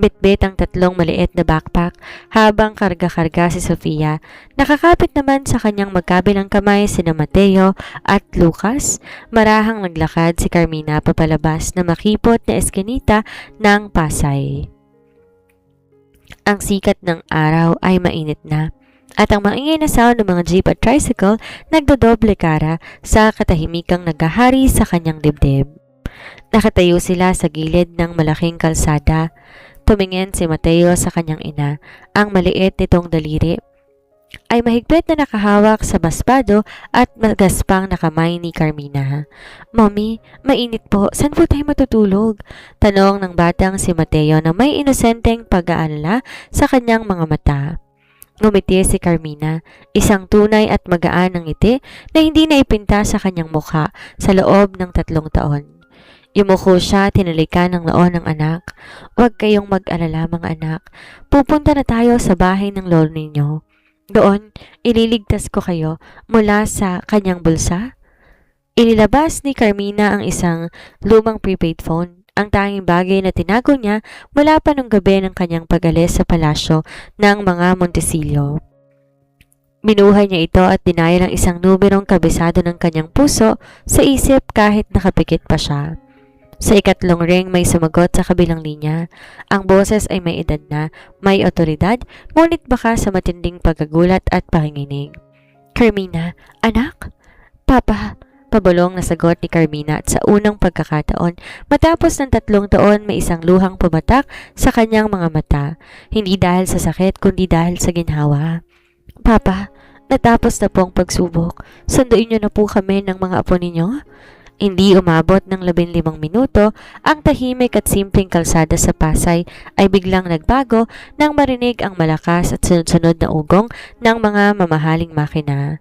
Bitbit ang 3 maliit na backpack habang karga-karga si Sofia. Nakakapit naman sa kanyang magkabilang kamay sina Mateo at Lucas. Marahang naglakad si Carmina papalabas na makipot na eskinita ng Pasay. Ang sikat ng araw ay mainit na, at ang maingay na sound ng mga jeep at tricycle nagdodoble kara sa katahimikang naghahari sa kanyang dibdib. Nakatayo sila sa gilid ng malaking kalsada. Tumingin si Mateo sa kanyang ina. Ang maliit nitong daliri ay mahigpit na nakahawak sa baspado at magaspang na kamay ni Carmina. "Mommy, mainit po. Saan po tayo matutulog?" tanong ng batang si Mateo na may inosenteng pag-aalala sa kanyang mga mata. Ngumiti si Carmina, isang tunay at magaan ng ngiti na hindi naipinta sa kanyang mukha sa loob ng 3 taon. Yumuko siya, tinalikan ng noon ng anak. "Huwag kayong mag-alala, mga anak. Pupunta na tayo sa bahay ng lolo ninyo. Doon, ililigtas ko kayo mula sa kanyang bulsa." Inilabas ni Carmina ang isang lumang prepaid phone, ang tanging bagay na tinago niya mula pa nung gabi ng kanyang pag-alis sa palasyo ng mga Montesillo. Binuhay niya ito at dinaya ng isang numerong kabisado ng kanyang puso sa isip kahit nakapikit pa siya. Sa ikatlong ring may sumagot sa kabilang linya. Ang boses ay may edad na, may otoridad, ngunit baka sa matinding pagkagulat at panginginig. "Carmina, anak? Papa, Pabulong na sagot ni Carmina at sa unang pagkakataon, matapos ng 3 taon may isang luhang pumatak sa kanyang mga mata. Hindi dahil sa sakit kundi dahil sa ginhawa. Papa, natapos na po ang pagsubok. Sunduin niyo na po kami ng mga apo ninyo. Hindi umabot ng 15 minuto, ang tahimik at simpleng kalsada sa Pasay ay biglang nagbago nang marinig ang malakas at sunod-sunod na ugong ng mga mamahaling makina.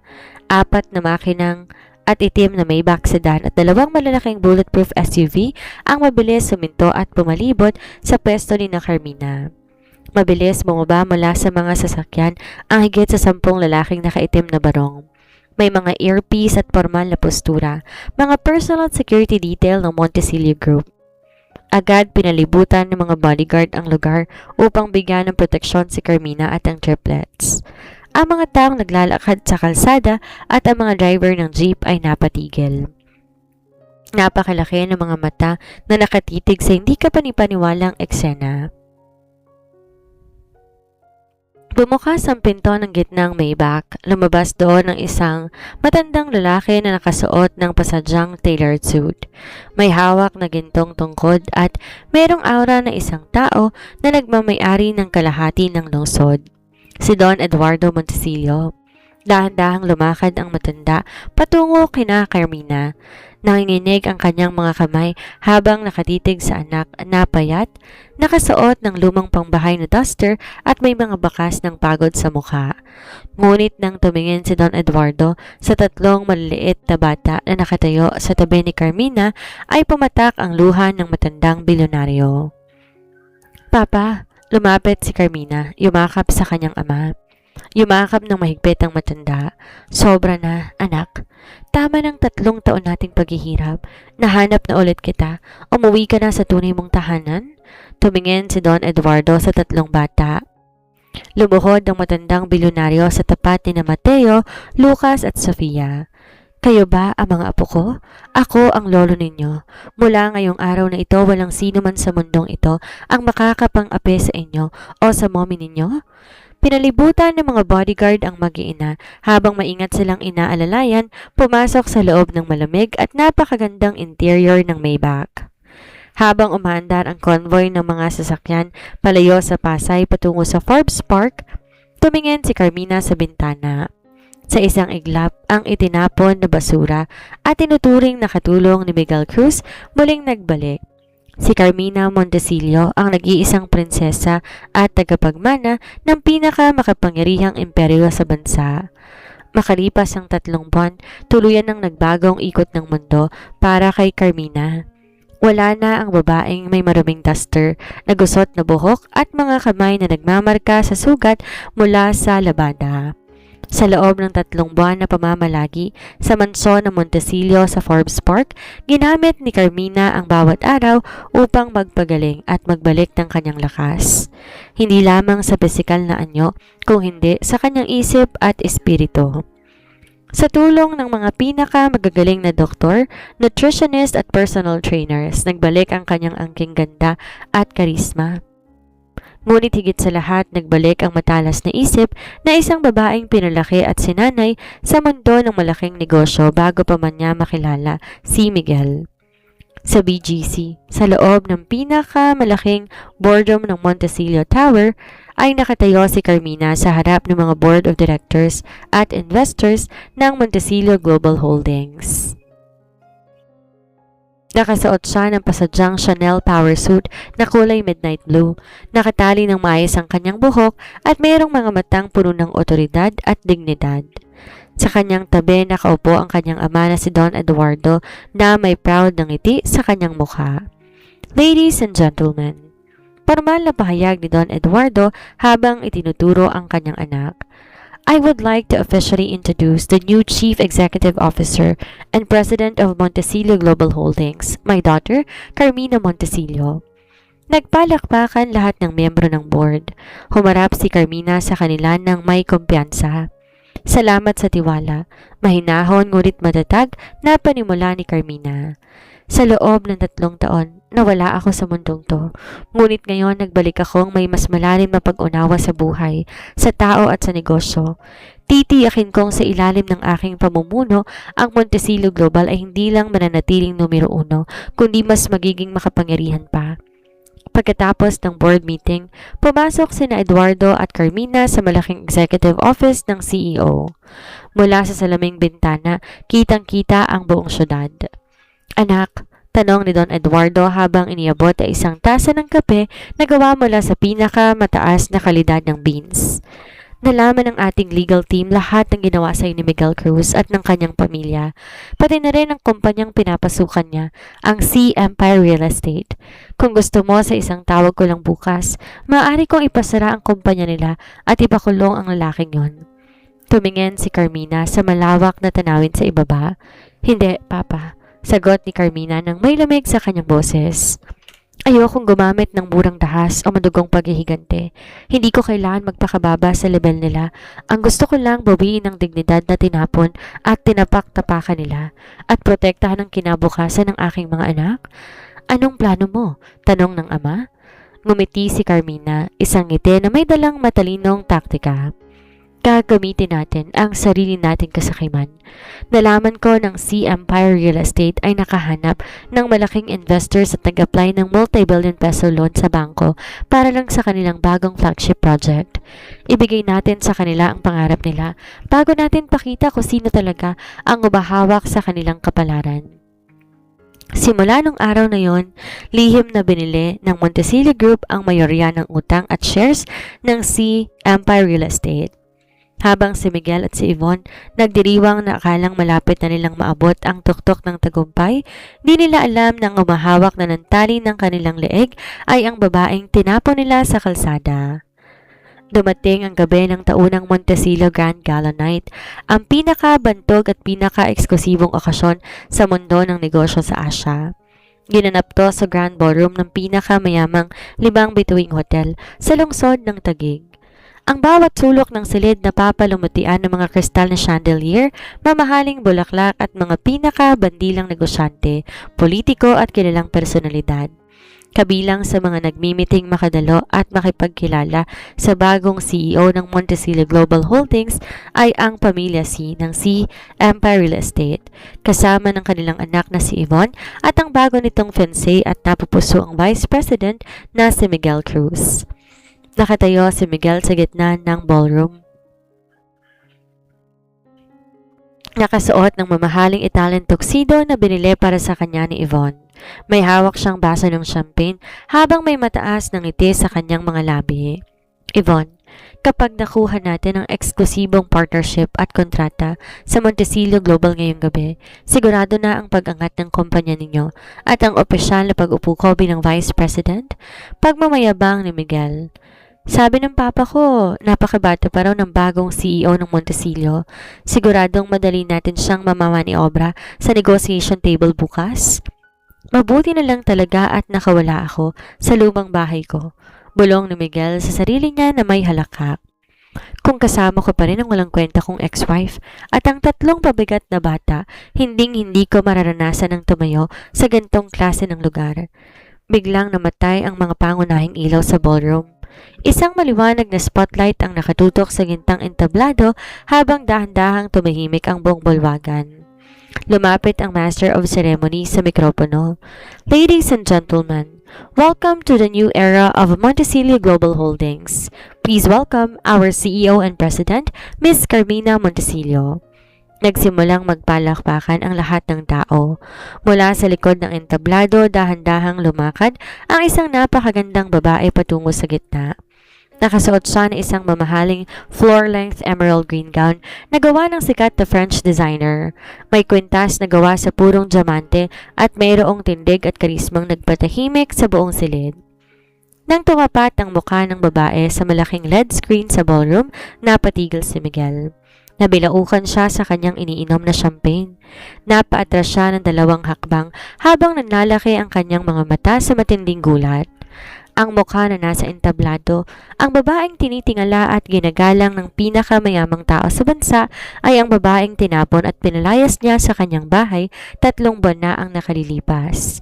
4 na makinang at itim na Maybach sedan at 2 malalaking bulletproof SUV ang mabilis suminto at pumalibot sa pwesto ni na Carmina. Mabilis bumaba mula sa mga sasakyan ang higit sa 10 lalaking nakaitim na barong. May mga earpiece at formal na postura, mga personal security detail ng Montecillo Group. Agad pinalibutan ng mga bodyguard ang lugar upang bigyan ng proteksyon si Carmina at ang triplets. Ang mga taong naglalakad sa kalsada at ang mga driver ng jeep ay napatigil. Napakalaki ng mga mata na nakatitig sa hindi kapanipaniwalang eksena. Bumukas ang pinto ng gitnang Maybach. Lumabas doon ang isang matandang lalaki na nakasuot ng pasadyang tailored suit. May hawak na gintong tungkod at merong aura na isang tao na nagmamay-ari ng kalahati ng lungsod. Si Don Eduardo Montecillo. Dahan-dahang lumakad ang matanda patungo kina Carmina. Nanginginig ang kanyang mga kamay habang nakatitig sa anak na payat, nakasuot ng lumang pangbahay na duster at may mga bakas ng pagod sa mukha. Ngunit nang tumingin si Don Eduardo sa 3 maliliit na bata na nakatayo sa tabi ni Carmina, ay pumatak ang luha ng matandang bilyonaryo. Papa, lumapit si Carmina, yumakap sa kanyang ama. Yumakap ng mahigpit ang matanda. Sobra na, anak. Tama ng 3 taon nating paghihirap. Nahanap na ulit kita. Umuwi ka na sa tunay mong tahanan. Tumingin si Don Eduardo sa 3 bata. Lumuhod ang matandang bilyonaryo sa tapat ni na Mateo, Lucas at Sofia. Kayo ba ang mga apo ko? Ako ang lolo ninyo. Mula ngayong araw na ito, walang sino man sa mundong ito ang makakapang-api sa inyo o sa mommy ninyo. Pinalibutan ng mga bodyguard ang mag-iina habang maingat silang inaalalayan, pumasok sa loob ng malamig at napakagandang interior ng Maybach. Habang umaandar ang convoy ng mga sasakyan palayo sa Pasay patungo sa Forbes Park, tumingin si Carmina sa bintana. Sa isang iglap ang itinapon na basura at tinuturing na katulong ni Miguel Cruz muling nagbalik. Si Carmina Montecillo ang nag-iisang prinsesa at tagapagmana ng pinakamakapangyarihang imperyo sa bansa. Makalipas ang 3 buwan, tuluyan ng nagbagong ikot ng mundo para kay Carmina. Wala na ang babaeng may maruming duster, nagusot na buhok at mga kamay na nagmamarka sa sugat mula sa labada. Sa loob ng 3 buwan na pamamalagi sa mansyon ng Montecillo sa Forbes Park, ginamit ni Carmina ang bawat araw upang magpagaling at magbalik ng kanyang lakas. Hindi lamang sa pisikal na anyo, kung hindi sa kanyang isip at espiritu. Sa tulong ng mga pinakamagagaling na doktor, nutritionist at personal trainers, nagbalik ang kanyang angking ganda at karisma. Ngunit higit sa lahat, nagbalik ang matalas na isip na isang babaeng pinalaki at sinanay sa mundo ng malaking negosyo bago pa man niya makilala si Miguel. Sa BGC, sa loob ng pinakamalaking boardroom ng Montecillo Tower, ay nakatayo si Carmina sa harap ng mga board of directors at investors ng Montecillo Global Holdings. Nakasuot siya ng pasadyang Chanel power suit na kulay midnight blue, nakatali ng maayos ang kanyang buhok at mayroong mga matang puno ng otoridad at dignidad. Sa kanyang tabi nakaupo ang kanyang ama na si Don Eduardo na may proud na ngiti sa kanyang mukha. Ladies and gentlemen, formal na pahayag ni Don Eduardo habang itinuturo ang kanyang anak. I would like to officially introduce the new Chief Executive Officer and President of Montecillo Global Holdings, my daughter, Carmina Montecillo. Nagpalakpakan lahat ng miyembro ng board. Humarap si Carmina sa kanila ng may kumpiyansa. Salamat sa tiwala. Mahinahon ngunit matatag na panimula ni Carmina. Sa loob ng 3 taon, nawala ako sa mundong to. Ngunit ngayon nagbalik akong may mas malalim na pag-unawa sa buhay, sa tao at sa negosyo. Titiyakin kong sa ilalim ng aking pamumuno, ang Montecillo Global ay hindi lang mananatiling numero 1, kundi mas magiging makapangyarihan pa. Pagkatapos ng board meeting, pumasok sina Eduardo at Carmina sa malaking executive office ng CEO. Mula sa salaming bintana, kitang-kita ang buong syudad. Anak, tanong ni Don Eduardo habang iniabot ay isang tasa ng kape na gawa mula sa pinakamataas na kalidad ng beans. Nalaman ng ating legal team lahat ng ginawa sa ni Miguel Cruz at ng kanyang pamilya, pati na rin ang kumpanyang pinapasukan niya, ang Sea Empire Real Estate. Kung gusto mo sa isang tawag ko lang bukas, maaari kong ipasara ang kumpanya nila at ipakulong ang lalaking yon. Tumingin si Carmina sa malawak na tanawin sa ibaba. Hindi, Papa. Sagot ni Carmina nang may lamig sa kanyang boses. Ayokong gumamit ng murang dahas o madugong paghihigante. Hindi ko kailangan magpakababa sa level nila. Ang gusto ko lang bawiin ang dignidad na tinapon at tinapak-tapakan nila at protektahan ang kinabukasan ng aking mga anak. Anong plano mo? Tanong ng ama. Ngumiti si Carmina, isang ngiti na may dalang matalinong taktika. Gagamitin natin ang sarili nating kasakiman. Nalaman ko ng Sea Empire Real Estate ay nakahanap ng malaking investors at nag-apply ng multi-billion peso loan sa bangko para lang sa kanilang bagong flagship project. Ibigay natin sa kanila ang pangarap nila bago natin pakita kung sino talaga ang umahawak sa kanilang kapalaran. Simula nung araw na yon, lihim na binili ng Montecillo Group ang mayorya ng utang at shares ng Sea Empire Real Estate. Habang si Miguel at si Yvonne nagdiriwang na akalang malapit na nilang maabot ang tuktok ng tagumpay, di nila alam na ang umahawak na ng tali ng kanilang leeg ay ang babaeng tinapon nila sa kalsada. Dumating ang gabi ng taunang Montecillo Grand Gala Night, ang pinaka-bantog at pinaka-eksklusibong okasyon sa mundo ng negosyo sa Asia. Ginanap to sa Grand Ballroom ng pinaka-mayamang 5 bituing hotel sa lungsod ng Taguig. Ang bawat sulok ng silid na papalumutian ng mga kristal na chandelier, mamahaling bulaklak at mga pinaka-bandilang negosyante, politiko at kilalang personalidad. Kabilang sa mga nagmimiting makadalo at makipagkilala sa bagong CEO ng Montecillo Global Holdings ay ang pamilya C ng Sea Empire Real Estate, kasama ng kanilang anak na si Yvonne at ang bago nitong fiancé at napupuso ang Vice President na si Miguel Cruz. Nakatayo si Miguel sa gitna ng ballroom. Nakasuot ng mamahaling Italian tuxedo na binili para sa kanya ni Yvonne. May hawak siyang baso ng champagne habang may mataas ng ngiti sa kanyang mga labi. Yvonne, kapag nakuha natin ang eksklusibong partnership at kontrata sa Montecillo Global ngayong gabi, sigurado na ang pag-angat ng kumpanya ninyo at ang opisyal na pag-upo ko bilang Vice President? Pagmamayabang ni Miguel. Sabi ng papa ko, napakabata pa raw ng bagong CEO ng Montecillo. Siguradong madali natin siyang mamamaniobra sa negotiation table bukas. Mabuti na lang talaga at nakawala ako sa lumang bahay ko. Bulong ni Miguel sa sarili niya na may halakak. Kung kasama ko pa rin ang walang kwenta kong ex-wife at ang 3 pabigat na bata, hindi ko mararanasan ng tumayo sa gantong klase ng lugar. Biglang namatay ang mga pangunahing ilaw sa ballroom. Isang maliwanag na spotlight ang nakatutok sa gintang entablado habang dahan-dahang tumahimik ang buong bulwagan. Lumapit ang Master of Ceremony sa mikropono. Ladies and gentlemen, welcome to the new era of Montecillo Global Holdings. Please welcome our CEO and President, Ms. Carmina Montecillo. Nagsimulang magpalakpakan ang lahat ng tao. Mula sa likod ng entablado, dahan-dahang lumakad ang isang napakagandang babae patungo sa gitna. Nakasuot siya ng isang mamahaling floor-length emerald green gown na gawa ng sikat na French designer. May kwintas na gawa sa purong diamante at mayroong tindig at karismang nagpatahimik sa buong silid. Nang tumapat ang mukha ng babae sa malaking LED screen sa ballroom, napatigil si Miguel. Nabilaukan siya sa kanyang iniinom na champagne. Napaatras siya ng 2 hakbang habang nanlalaki ang kanyang mga mata sa matinding gulat. Ang mukha na nasa entablado, ang babaeng tinitingala at ginagalang ng pinakamayamang tao sa bansa ay ang babaeng tinapon at pinalayas niya sa kanyang bahay 3 buwan na ang nakalilipas.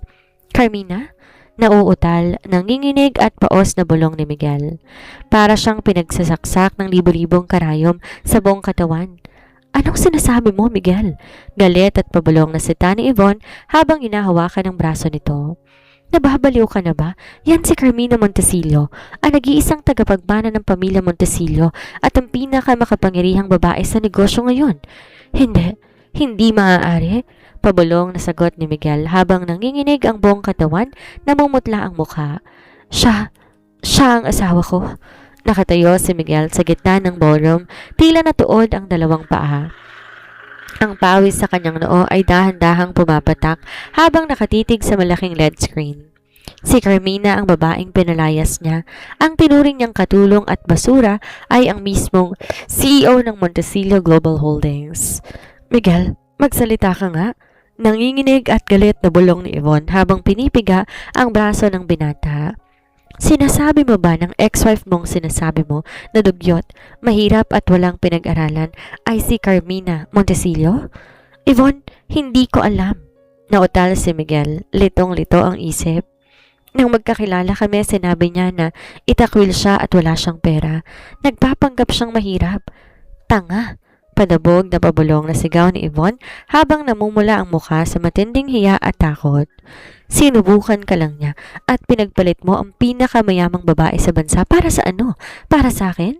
Carmina, Nauutal, nanginginig at paos na bulong ni Miguel. Para siyang pinagsasaksak ng libo-libong karayom sa buong katawan. Anong sinasabi mo, Miguel? Galit at pabulong na sita ni Yvonne habang hinahawakan ang braso nito. Nababaliw ka na ba? Yan si Carmina Montesillo, ang nag-iisang tagapagmana ng pamilya Montesillo at ang pinakamakapangyarihang babae sa negosyo ngayon. Hindi maaari. Pabulong na sagot ni Miguel habang nanginginig ang buong katawan, namumutla ang mukha. Siya ang asawa ko. Nakatayo si Miguel sa gitna ng ballroom, tila natuod ang dalawang paa. Ang pawis sa kanyang noo ay dahan-dahang pumapatak habang nakatitig sa malaking LED screen. Si Carmina ang babaeng pinalayas niya. Ang tinuring niyang katulong at basura ay ang mismong CEO ng Montesillo Global Holdings. Miguel, magsalita ka nga. Nanginginig at galit na bulong ni Yvonne habang pinipiga ang braso ng binata. Sinasabi mo ba ng ex-wife mong sinasabi mo na dugyot, mahirap at walang pinag-aralan ay si Carmina Montesillo? Yvonne, hindi ko alam. Nautal si Miguel, litong-lito ang isip. Nang magkakilala kami, sinabi niya na itakwil siya at wala siyang pera. Nagpapanggap siyang mahirap. Tanga! Padabog na pabulong na sigaw ni Yvonne habang namumula ang mukha sa matinding hiya at takot. Sinubukan ka lang niya at pinagpalit mo ang pinakamayamang babae sa bansa para sa ano? Para sa akin?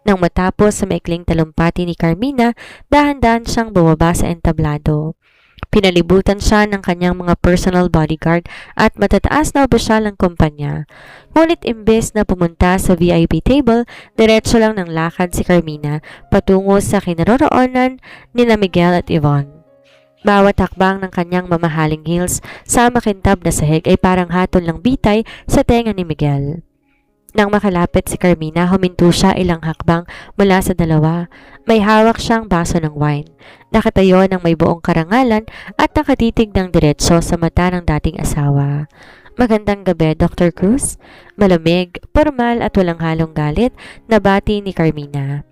Nang matapos sa maikling talumpati ni Carmina, dahan-dahan siyang bumaba sa entablado. Pinalibutan siya ng kanyang mga personal bodyguard at matataas na opisyal ng kumpanya. Ngunit imbes na pumunta sa VIP table, diretso lang ng lakad si Carmina patungo sa kinaroroonan ni Miguel at Yvonne. Bawat hakbang ng kanyang mamahaling heels sa makintab na sahig ay parang hatol ng bitay sa tenga ni Miguel. Nang makalapit si Carmina, huminto siya ilang hakbang mula sa dalawa. May hawak siyang baso ng wine. Nakatayo ng may buong karangalan at nakatitig ng diretso sa mata ng dating asawa. Magandang gabi, Dr. Cruz. Malamig, formal at walang halong galit na bati ni Carmina.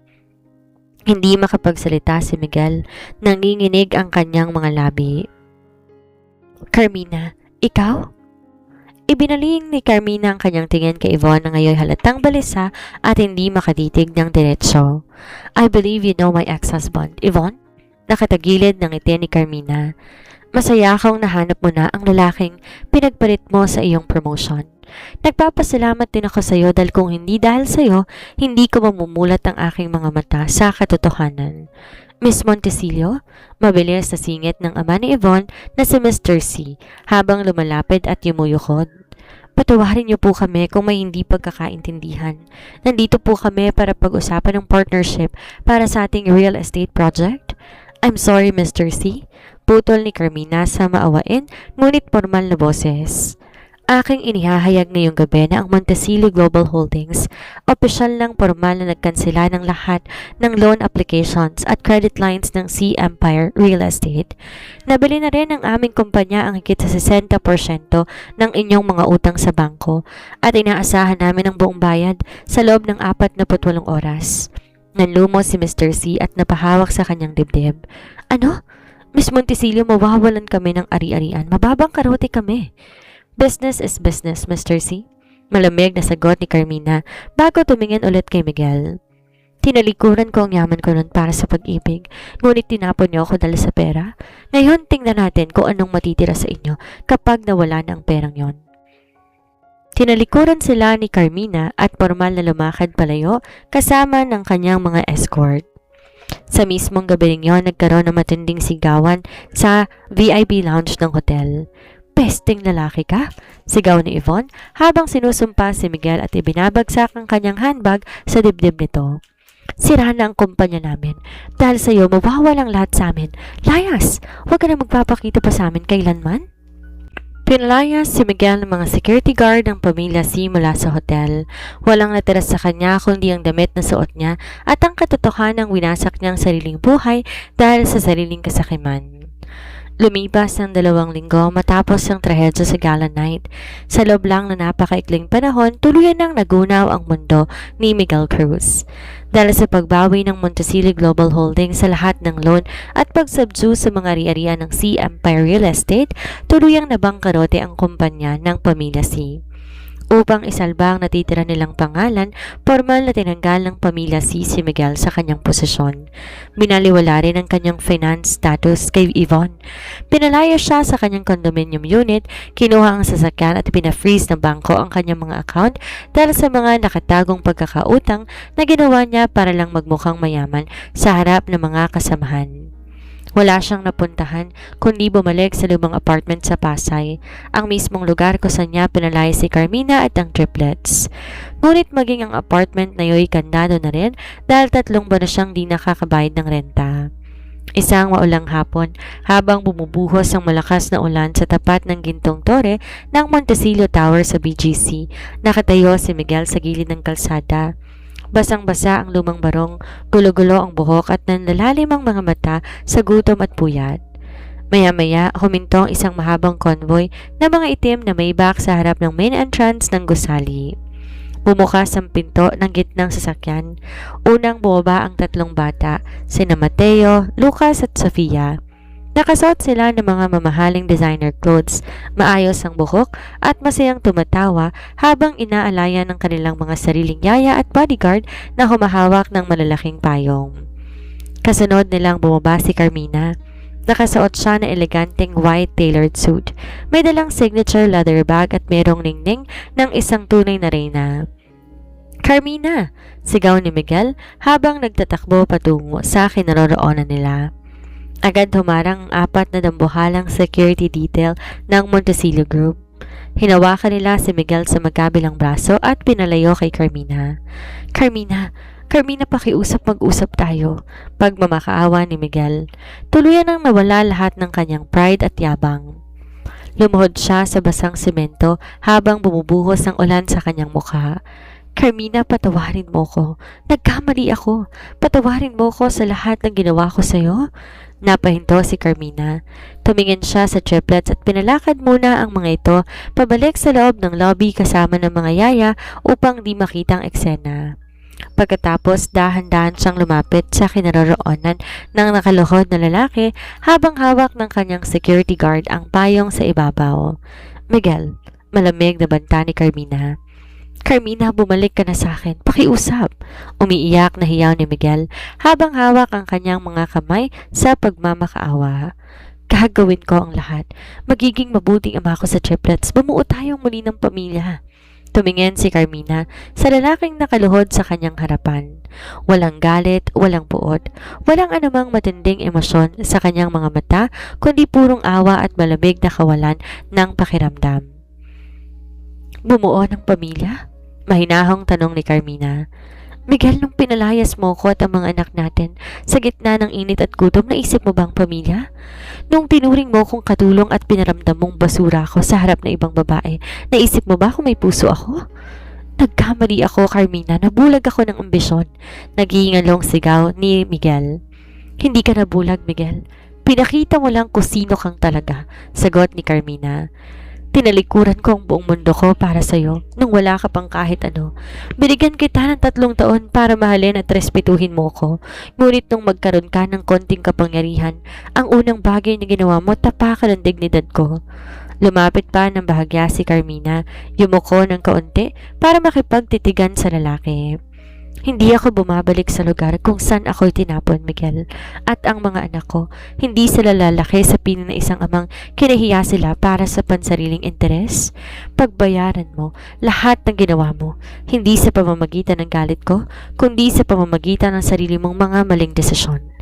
Hindi makapagsalita si Miguel. Nanginginig ang kanyang mga labi. Carmina, ikaw? Ibinaling ni Carmina ang kanyang tingin kay Yvonne na ngayon halatang balisa at hindi makatitig ng diretsyo. I believe you know my ex-husband, Yvonne? Nakatagilid ng ngiti ni Carmina. Masaya akong nahanap mo na ang lalaking pinagpalit mo sa iyong promotion. Nagpapasalamat din ako sa iyo dahil kung hindi dahil sa iyo, hindi ko mamumulat ang aking mga mata sa katotohanan. Miss Montesillo, mabilis na singit ng ama ni Yvonne na si Mr. C habang lumalapit at yumuyukod. Patawarin niyo po kami kung may hindi pagkakaintindihan. Nandito po kami para pag-usapan ng partnership para sa ating real estate project. I'm sorry, Mr. C. Putol ni Carmina sa maawain ngunit formal na boses. Aking inihahayag ngayong gabi na ang Montesillo Global Holdings, opisyal ng formal na nagkansela ng lahat ng loan applications at credit lines ng Sea Empire Real Estate. Nabili na rin ng aming kumpanya ang higit sa 60% ng inyong mga utang sa bangko at inaasahan namin ang buong bayad sa loob ng 48 oras. Nanlumo si Mr. C at napahawak sa kanyang dibdib. Ano? Miss Montesillo, mawawalan kami ng ari-arian. Mababang karote kami. Business is business, Mr. C. Malamig na sagot ni Carmina bago tumingin ulit kay Miguel. Tinalikuran ko ang yaman ko nun para sa pag-ibig, ngunit tinapon niyo ako dahil sa pera. Ngayon, tingnan natin kung anong matitira sa inyo kapag nawala na ang perang yon. Tinalikuran sila ni Carmina at formal na lumakad palayo kasama ng kanyang mga escort. Sa mismong gabi yon, nagkaroon ng matinding sigawan sa VIP lounge ng hotel. Pesting lalaki ka, sigaw ni Yvonne habang sinusumpa si Miguel at ibinabagsak ang kanyang handbag sa dibdib nito. Sira na ang kumpanya namin. Dahil sa iyo, mawawalang lahat sa amin. Layas! Huwag ka na magpapakita pa sa amin kailanman. Pinalayas si Miguel ng mga security guard ng pamilya C mula sa hotel. Walang natira sa kanya kundi ang damit na suot niya at ang katotohanang winasak niyang sariling buhay dahil sa sariling kasakiman. Lumipas ng 2 linggo matapos ang trahedya sa Gala Night. Sa loob lang na napakaikling panahon, tuluyan nang nagunaw ang mundo ni Miguel Cruz. Dahil sa pagbawi ng Montecillo Global Holdings sa lahat ng loan at pagsubdue sa mga ari-arian ng C Empire Real Estate, tuluyang nabangkarote ang kumpanya ng Pamilya C. Upang isalba ang natitira nilang pangalan, formal na tinanggal ng Pamilya C si Miguel sa kanyang posisyon. Binaliwala rin ang kanyang finance status kay Yvonne. Pinalaya siya sa kanyang condominium unit, kinuha ang sasakyan at pinafreeze ng bangko ang kanyang mga account dahil sa mga nakatagong pagkakautang na ginawa niya para lang magmukhang mayaman sa harap ng mga kasamahan. Wala siyang napuntahan kundi bumalik sa lumang apartment sa Pasay, ang mismong lugar kung saan niya pinalaya si Carmina at ang triplets. Ngunit maging ang apartment na yo'y kandado na rin dahil 3 buwan na siyang di nakakabayad ng renta. Isang maulang hapon, habang bumubuhos ang malakas na ulan sa tapat ng gintong tore ng Montecillo Tower sa BGC, nakatayo si Miguel sa gilid ng kalsada. Basang-basa ang lumang barong, gulo-gulo ang buhok at nanlalalim ang mga mata sa gutom at puyat. Maya-maya, huminto ang isang mahabang convoy na mga itim na Maybach sa harap ng main entrance ng gusali. Bumukas ang pinto ng gitnang sasakyan. Unang bumaba ang 3 bata, sina Mateo, Lucas at Sofia. Nakasuot sila ng mga mamahaling designer clothes, maayos ang buhok at masayang tumatawa habang inaalayan ng kanilang mga sariling yaya at bodyguard na humahawak ng malalaking payong. Kasunod nilang bumaba si Carmina. Nakasuot siya na eleganteng white tailored suit. May dalang signature leather bag at merong ningning ng isang tunay na reyna. "Carmina!" sigaw ni Miguel habang nagtatakbo patungo sa kinaroroonan nila. Agad humarang ang 4 na dambuhalang security detail ng Montecillo Group. Hinawakan nila si Miguel sa magkabilang braso at pinalayo kay Carmina. Carmina, pakiusap, mag-usap tayo." Pagmamakaawa ni Miguel. Tuluyan nang nawala lahat ng kanyang pride at yabang. Lumuhod siya sa basang semento habang bumubuhos ang ulan sa kanyang mukha. "Carmina, patawarin mo ko. Nagkamali ako. Patawarin mo ko sa lahat ng ginawa ko sa'yo." Napahinto si Carmina. Tumingin siya sa triplets at pinalakad muna ang mga ito pabalik sa loob ng lobby kasama ng mga yaya upang di makitang eksena. Pagkatapos, dahan-dahan siyang lumapit sa kinaroroonan ng nakaluhod na lalaki habang hawak ng kanyang security guard ang payong sa ibabaw. "Miguel," malamig na banta ni Carmina. "Carmina, bumalik ka na sa akin. Pakiusap." Umiiyak na hiyaw ni Miguel habang hawak ang kanyang mga kamay sa pagmamakaawa. "Gagawin ko ang lahat. Magiging mabuting ama ko sa triplets. Bumuo tayong muli ng pamilya." Tumingin si Carmina sa lalaking nakaluhod sa kanyang harapan. Walang galit, walang puot, walang anumang matinding emosyon sa kanyang mga mata, kundi purong awa at malamig na kawalan ng pakiramdam. "Bumuo ng pamilya?" Mahinahong tanong ni Carmina. "Miguel, nung pinalayas mo ko at ang mga anak natin sa gitna ng init at gutom, naisip mo bang pamilya? Nung tinuring mo kong katulong at pinaramdam mong basura ako sa harap ng ibang babae, naisip mo ba kung may puso ako?" "Nagkamali ako, Carmina. Nabulag ako ng ambisyon." Naghihingalong sigaw ni Miguel. "Hindi ka nabulag, Miguel. Pinakita mo lang kung sino kang talaga," sagot ni Carmina. "Tinalikuran ko ang buong mundo ko para sa'yo nung wala ka pang kahit ano. Binigyan kita ng 3 taon para mahalin at respetuhin mo ko. Ngunit nung magkaroon ka ng konting kapangyarihan, ang unang bagay na ginawa mo, tapakan ang dignidad ko." Lumapit pa ng bahagya si Carmina, yumuko ng kaunti para makipagtitigan sa lalaki. "Hindi ako bumabalik sa lugar kung saan ako'y tinapon, Miguel. At ang mga anak ko, hindi sila lalaki sa piling ng isang amang kinahiya sila para sa pansariling interes. Pagbayaran mo lahat ng ginawa mo, hindi sa pamamagitan ng galit ko, kundi sa pamamagitan ng sarili mong mga maling desisyon."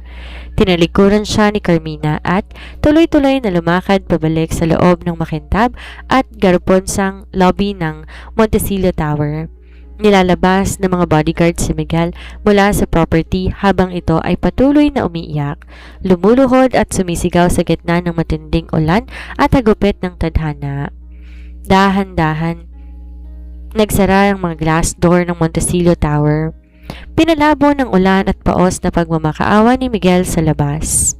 Tinalikuran siya ni Carmina at tuloy-tuloy na lumakad pabalik sa loob ng makintab at garponsang lobby ng Montecillo Tower. Nilalabas ng mga bodyguards si Miguel mula sa property habang ito ay patuloy na umiiyak, lumuluhod at sumisigaw sa gitna ng matinding ulan at hagupit ng tadhana. Dahan-dahan, nagsara ang mga glass door ng Montecillo Tower. Pinalabo ng ulan at paos na pagmamakaawa ni Miguel sa labas.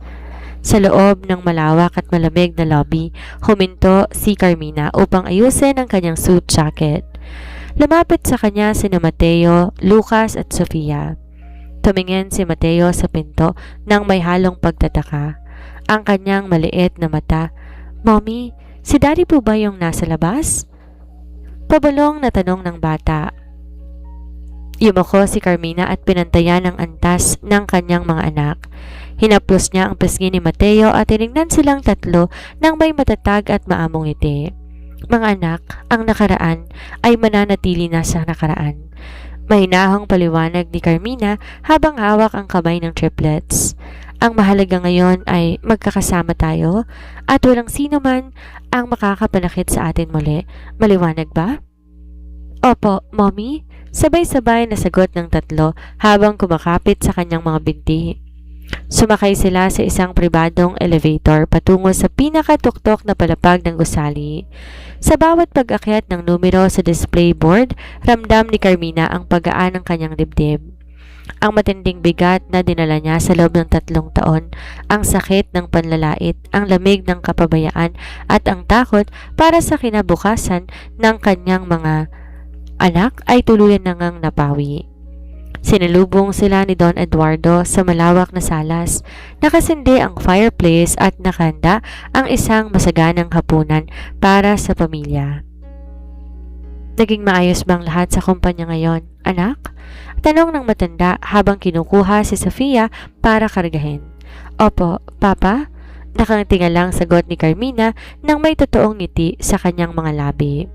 Sa loob ng malawak at malamig na lobby, huminto si Carmina upang ayusin ang kanyang suit jacket. Lumapit sa kanya sina Mateo, Lucas at Sofia. Tumingin si Mateo sa pinto nang may halong pagtataka. Ang kanyang maliit na mata. "Mommy, si Daddy po ba yung nasa labas?" Pabulong na tanong ng bata. Yumako si Carmina at pinantayan ang antas ng kanyang mga anak. Hinaplos niya ang pisngi ni Mateo at tinignan silang tatlo ng may matatag at maamong ngiti. "Mga anak, ang nakaraan ay mananatili na sa nakaraan." Mahinahong paliwanag ni Carmina habang hawak ang kamay ng triplets. "Ang mahalaga ngayon ay magkakasama tayo at walang sino man ang makakapanakit sa atin muli. Maliwanag ba?" "Opo, Mommy," sabay-sabay na sagot ng tatlo habang kumakapit sa kanyang mga binti. Sumakay sila sa isang pribadong elevator patungo sa pinakatuktok na palapag ng gusali. Sa bawat pag-akyat ng numero sa display board, ramdam ni Carmina ang paggaan ng kanyang dibdib. Ang matinding bigat na dinala niya sa loob ng 3 taon, ang sakit ng panlalait, ang lamig ng kapabayaan at ang takot para sa kinabukasan ng kanyang mga anak ay tuluyan na ngang napawi. Sinalubong sila ni Don Eduardo sa malawak na salas. Nakasindi ang fireplace at nakahanda ang isang masaganang hapunan para sa pamilya. "Naging maayos bang lahat sa kumpanya ngayon, anak?" Tanong ng matanda habang kinukuha si Sofia para kargahin. "Opo, Papa," nakangatingalang sagot ni Carmina nang may totoong ngiti sa kanyang mga labi.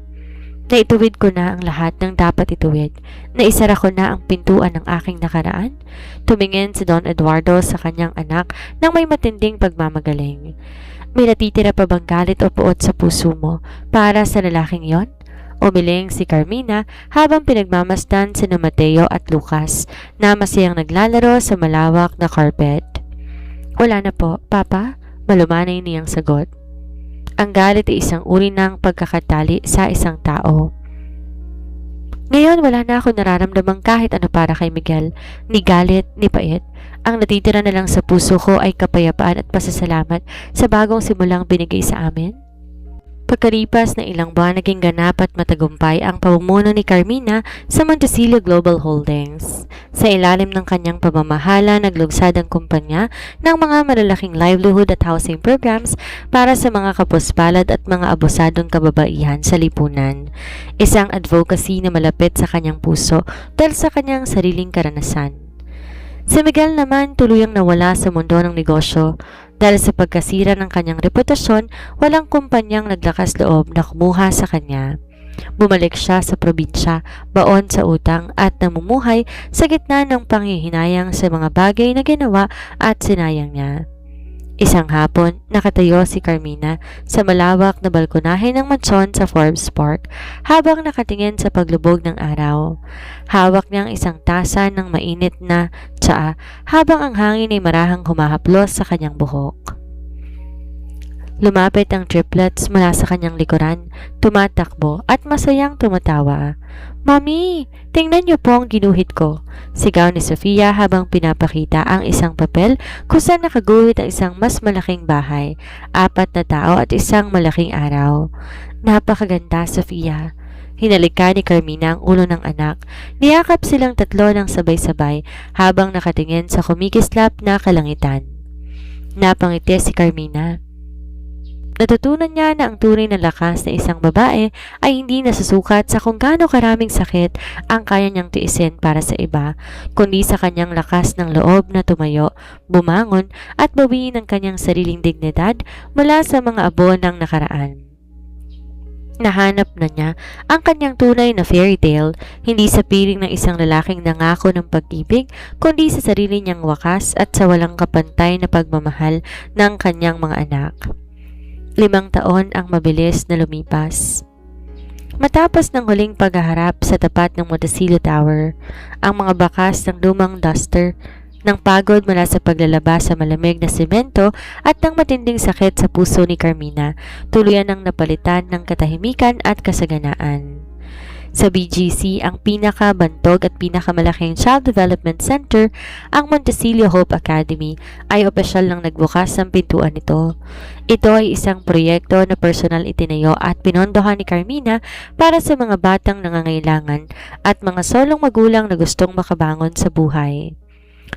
"Naituwid ko na ang lahat ng dapat ituwid. Naisara ko na ang pintuan ng aking nakaraan." Tumingin si Don Eduardo sa kanyang anak nang may matinding pagmamagaling. "May natitira pa bang galit o puot sa puso mo para sa lalaking yon?" Umiling si Carmina habang pinagmamasdan sina Mateo at Lucas na masayang naglalaro sa malawak na carpet. "Wala na po, Papa," malumanay niyang sagot. Ang galit ay isang uri ng pagkakatali sa isang tao. "Ngayon wala na ako nararamdamang kahit ano para kay Miguel, ni galit, ni pait. Ang natitira na lang sa puso ko ay kapayapaan at pasasalamat sa bagong simulang binigay sa amin." Pagkalipas ng ilang buwan, naging ganap at matagumpay ang pamumuno ni Carmina sa Montecillo Global Holdings. Sa ilalim ng kanyang pamamahala, naglugsad ang kumpanya ng mga malalaking livelihood at housing programs para sa mga kapuspalad at mga abusadong kababaihan sa lipunan. Isang advocacy na malapit sa kanyang puso dahil sa kanyang sariling karanasan. Si Miguel naman tuluyang nawala sa mundo ng negosyo. Dahil sa pagkasira ng kanyang reputasyon, walang kumpanyang naglakas loob na kumuha sa kanya. Bumalik siya sa probinsya, baon sa utang at namumuhay sa gitna ng panghihinayang sa mga bagay na ginawa at sinayang niya. Isang hapon, nakatayo si Carmina sa malawak na balkonahe ng mansyon sa Forbes Park habang nakatingin sa paglubog ng araw. Hawak niya ang isang tasa ng mainit na tsaa habang ang hangin ay marahang humahaplos sa kanyang buhok. Lumapit ang triplets mula sa kanyang likuran, tumatakbo at masayang tumatawa. "Mami, tingnan niyo po ang ginuhit ko," sigaw ni Sofia habang pinapakita ang isang papel kung saan nakaguhit ang isang mas malaking bahay, 4 na tao at isang malaking araw. "Napakaganda, Sofia." Hinalika ni Carmina ang ulo ng anak. Niyakap silang tatlo ng sabay-sabay habang nakatingin sa kumikislap na kalangitan. Napangiti si Carmina. Natutunan niya na ang tunay na lakas ng isang babae ay hindi nasusukat sa kung gaano karaming sakit ang kaya niyang tiisin para sa iba, kundi sa kanyang lakas ng loob na tumayo, bumangon at bawiin ang kanyang sariling dignidad mula sa mga abo ng nakaraan. Nahanap na niya ang kanyang tunay na fairy tale, hindi sa piling ng isang lalaking nangako ng pag-ibig, kundi sa sarili niyang wakas at sa walang kapantay na pagmamahal ng kanyang mga anak. 5 taon ang mabilis na lumipas. Matapos ng huling paghaharap sa tapat ng Montecillo Tower, ang mga bakas ng lumang duster, ng pagod mula sa paglalaba sa malamig na semento at ng matinding sakit sa puso ni Carmina, tuluyan ng napalitan ng katahimikan at kasaganaan. Sa BGC, ang pinakabantog at pinakamalaking Child Development Center, ang Montesilio Hope Academy, ay opisyal nang nagbukas ng pintuan nito. Ito ay isang proyekto na personal itinayo at pinondohan ni Carmina para sa mga batang nangangailangan at mga solong magulang na gustong makabangon sa buhay.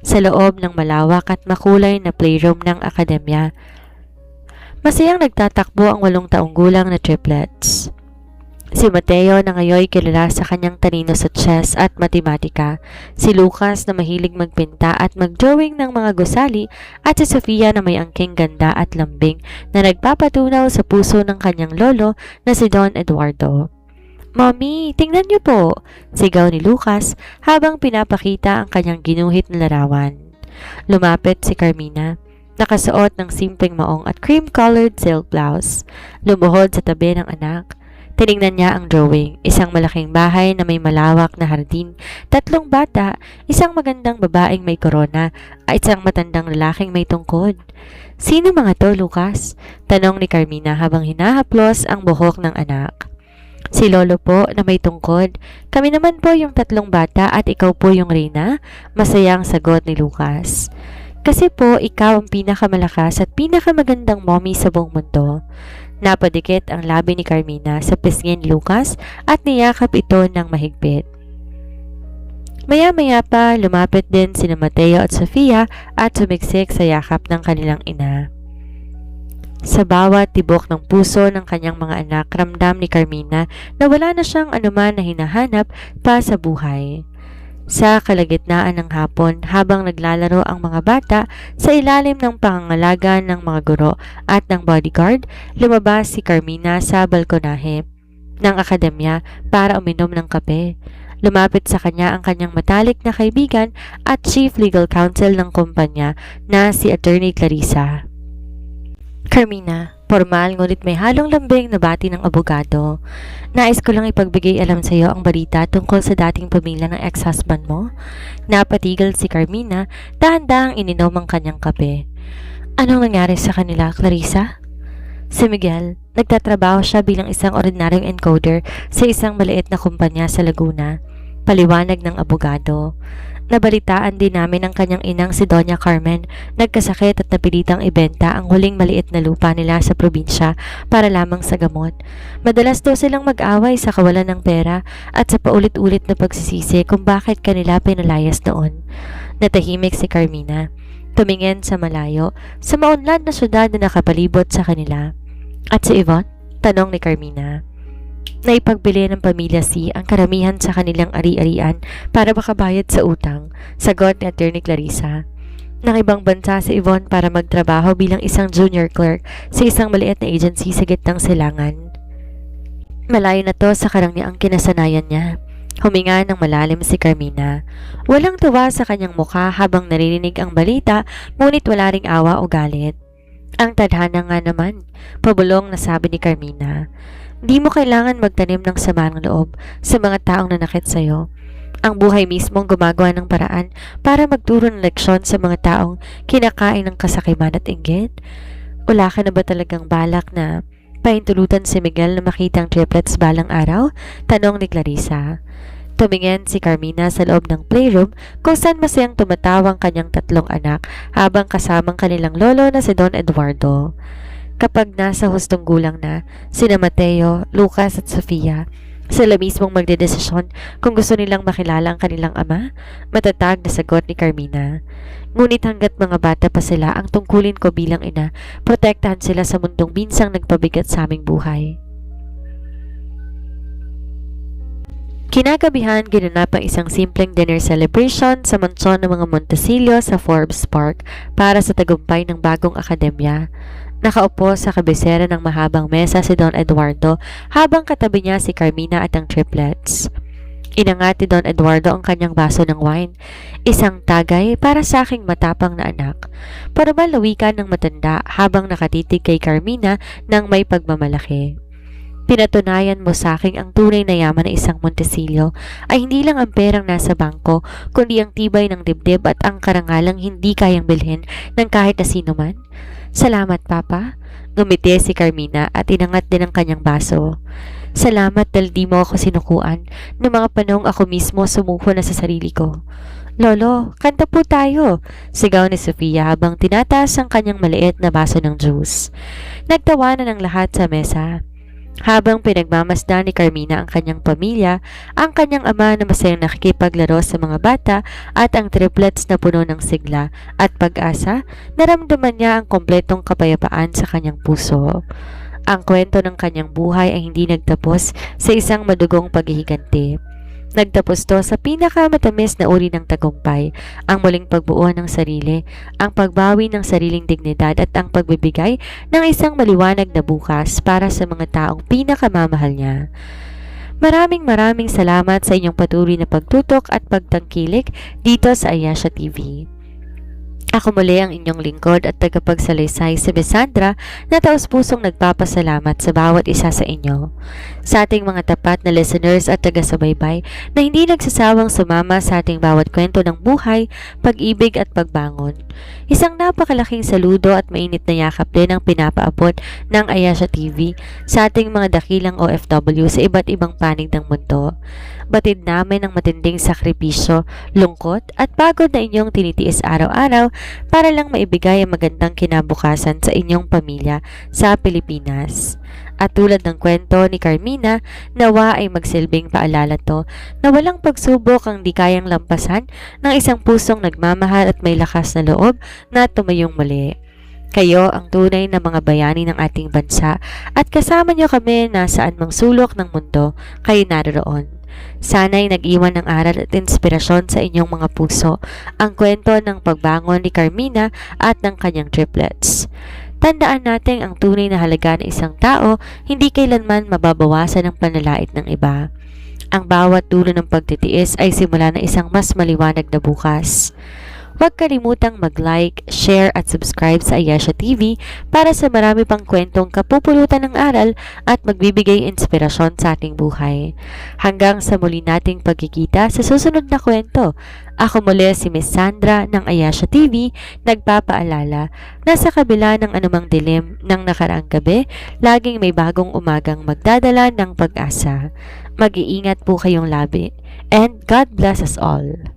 Sa loob ng malawak at makulay na playroom ng akademya, masayang nagtatakbo ang 8 taong gulang na triplets. Si Mateo na ngayon kilala sa kanyang talino sa chess at matematika, si Lucas na mahilig magpinta at mag-drawing ng mga gusali, at si Sofia na may angking ganda at lambing na nagpapatunaw sa puso ng kanyang lolo na si Don Eduardo. "Mommy, tingnan niyo po!" sigaw ni Lucas habang pinapakita ang kanyang ginuhit na larawan. Lumapit si Carmina, nakasuot ng simpleng maong at cream-colored silk blouse. Lumuhod sa tabi ng anak. Tinignan niya ang drawing, isang malaking bahay na may malawak na hardin, 3 bata, isang magandang babaeng may korona, at isang matandang lalaking may tungkod. "Sino mga to, Lucas?" tanong ni Carmina habang hinahaplos ang buhok ng anak. "Si Lolo po na may tungkod. Kami naman po yung 3 bata at ikaw po yung reyna," masayang sagot ni Lucas. "Kasi po ikaw ang pinakamalakas at pinakamagandang mommy sa buong mundo." Napadikit ang labi ni Carmina sa pisngi ni Lucas at niyakap ito ng mahigpit. Maya-maya pa, lumapit din sina Mateo at Sofia at sumiksik sa yakap ng kanilang ina. Sa bawat tibok ng puso ng kanyang mga anak, ramdam ni Carmina na wala na siyang anuman na hinahanap pa sa buhay. Sa kalagitnaan ng hapon, habang naglalaro ang mga bata sa ilalim ng pangangalaga ng mga guro at ng bodyguard, lumabas si Carmina sa balkonahe ng akademya para uminom ng kape. Lumapit sa kanya ang kanyang matalik na kaibigan at chief legal counsel ng kumpanya na si Attorney Clarissa. "Carmina, formal ngunit may halong lambing na bati ng abogado. Nais ko lang ipagbigay alam sa iyo ang balita tungkol sa dating pamilya ng ex-husband mo." Napatigil si Carmina, dahan-dahang ininom ang kanyang kape. "Anong nangyari sa kanila, Clarissa?" Si Miguel, nagtatrabaho siya bilang isang ordinaryong encoder sa isang maliit na kumpanya sa Laguna. Paliwanag ng abogado. "Nabalitaan din namin ang kanyang inang si Doña Carmen. Nagkasakit at napilitang ibenta ang huling maliit na lupa nila sa probinsya para lamang sa gamot. Madalas daw silang mag-away sa kawalan ng pera at sa paulit-ulit na pagsisisi kung bakit kanila pinalayas noon." Natahimik si Carmina. Tumingin sa malayo, sa maunlad na syudad na nakapalibot sa kanila. "At si Yvonne?" tanong ni Carmina. "Naipagbili ng pamilya C ang karamihan sa kanilang ari-arian para makabayad sa utang," sagot ni Attorney Clarissa. "Nakibang bansa si Yvonne para magtrabaho bilang isang junior clerk sa isang maliit na agency sa gitnang silangan. Malayo na to sa karaniang kinasanayan niya." Huminga ng malalim si Carmina. Walang tuwa sa kanyang mukha habang naririnig ang balita, ngunit wala ring awa o galit. "Ang tadhana nga naman," pabulong na sabi ni Carmina. "Di mo kailangan magtanim ng sama ng loob sa mga taong nanakit sa'yo. Ang buhay mismo ang gumagawa ng paraan para magturo ng leksyon sa mga taong kinakain ng kasakiman at inggit. Wala ka na ba talagang balak na pahintulutan si Miguel na makita ang triplets balang araw?" tanong ni Clarissa. Tumingin si Carmina sa loob ng playroom kung saan masayang tumatawa ang kanyang 3 anak habang kasamang kanilang lolo na si Don Eduardo. Kapag nasa hustong gulang na, sina Mateo, Lucas at Sofia, sila mismong magdedesisyon kung gusto nilang makilala ang kanilang ama, matatag na sagot ni Carmina. "Ngunit hanggat mga bata pa sila, ang tungkulin ko bilang ina, protektahan sila sa mundong binsang nagpabigat sa aming buhay." Kinagabihan, ginanap ang isang simpleng dinner celebration sa mansyon ng mga Montesilio sa Forbes Park para sa tagumpay ng bagong akademya. Nakaupo sa kabisera ng mahabang mesa si Don Eduardo habang katabi niya si Carmina at ang triplets. Inangat ni Don Eduardo ang kanyang baso ng wine. "Isang tagay para sa aking matapang na anak." Parabang lawikan ng matanda habang nakatitig kay Carmina ng may pagmamalaki. "Pinatunayan mo sa akin ang tunay na yaman ng isang Montesilio ay hindi lang ang perang nasa bangko, kundi ang tibay ng dibdib at ang karangalang hindi kayang bilhin ng kahit na sino man. Salamat, Papa." Ngumiti si Carmina at inangat din ang kanyang baso. Salamat dahil di mo ako sinukuan. Noong mga panahong ako mismo sumuko na sa sarili ko. Lolo, kanta po tayo, sigaw ni Sofia habang tinataas ang kanyang maliit na baso ng juice. Nagtawanan ang lahat sa mesa. Habang pinagmamasdan ni Carmina ang kanyang pamilya, ang kanyang ama na masayang nakikipaglaro sa mga bata at ang triplets na puno ng sigla at pag-asa, naramdaman niya ang kompletong kapayapaan sa kanyang puso. Ang kwento ng kanyang buhay ay hindi nagtapos sa isang madugong paghihiganti. Nagtapos to sa pinakamatamis na uri ng tagumpay, ang muling pagbuo ng sarili, ang pagbawi ng sariling dignidad at ang pagbibigay ng isang maliwanag na bukas para sa mga taong pinakamamahal niya. Maraming salamat sa inyong patuloy na pagtutok at pagtangkilik dito sa Ayasha TV. Ako muli ang inyong lingkod at tagapagsalaysay si Sandra na taos-pusong nagpapasalamat sa bawat isa sa inyo. Sa ating mga tapat na listeners at taga-subaybay na hindi nagsasawang sumama sa ating bawat kwento ng buhay, pag-ibig at pagbangon. Isang napakalaking saludo at mainit na yakap din ang pinapaabot ng Ayasha TV sa ating mga dakilang OFW sa iba't ibang panig ng mundo. Batid namin ang matinding sakripisyo, lungkot at pagod na inyong tinitiis araw-araw para lang maibigay ang magandang kinabukasan sa inyong pamilya sa Pilipinas. At tulad ng kwento ni Carmina, nawa ay magsilbing paalala to na walang pagsubok ang di kayang lampasan ng isang pusong nagmamahal at may lakas na loob na tumayong muli. Kayo ang tunay na mga bayani ng ating bansa at kasama niyo kami na saan mang sulok ng mundo kayo naroon. Sana'y nag-iwan ng aral at inspirasyon sa inyong mga puso ang kwento ng pagbangon ni Carmina at ng kanyang triplets. Tandaan natin ang tunay na halaga ng isang tao hindi kailanman mababawasan ng panlalait ng iba. Ang bawat dulo ng pagtitiis ay simula ng isang mas maliwanag na bukas. Huwag kalimutang mag-like, share at subscribe sa Ayasha TV para sa marami pang kwentong kapupulutan ng aral at magbibigay inspirasyon sa ating buhay. Hanggang sa muli nating pagkikita sa susunod na kwento. Ako muli si Miss Sandra ng Ayasha TV, nagpapaalala na sa kabila ng anumang dilim ng nakaraang gabi, laging may bagong umagang magdadala ng pag-asa. Mag-iingat po kayong labi and God bless us all.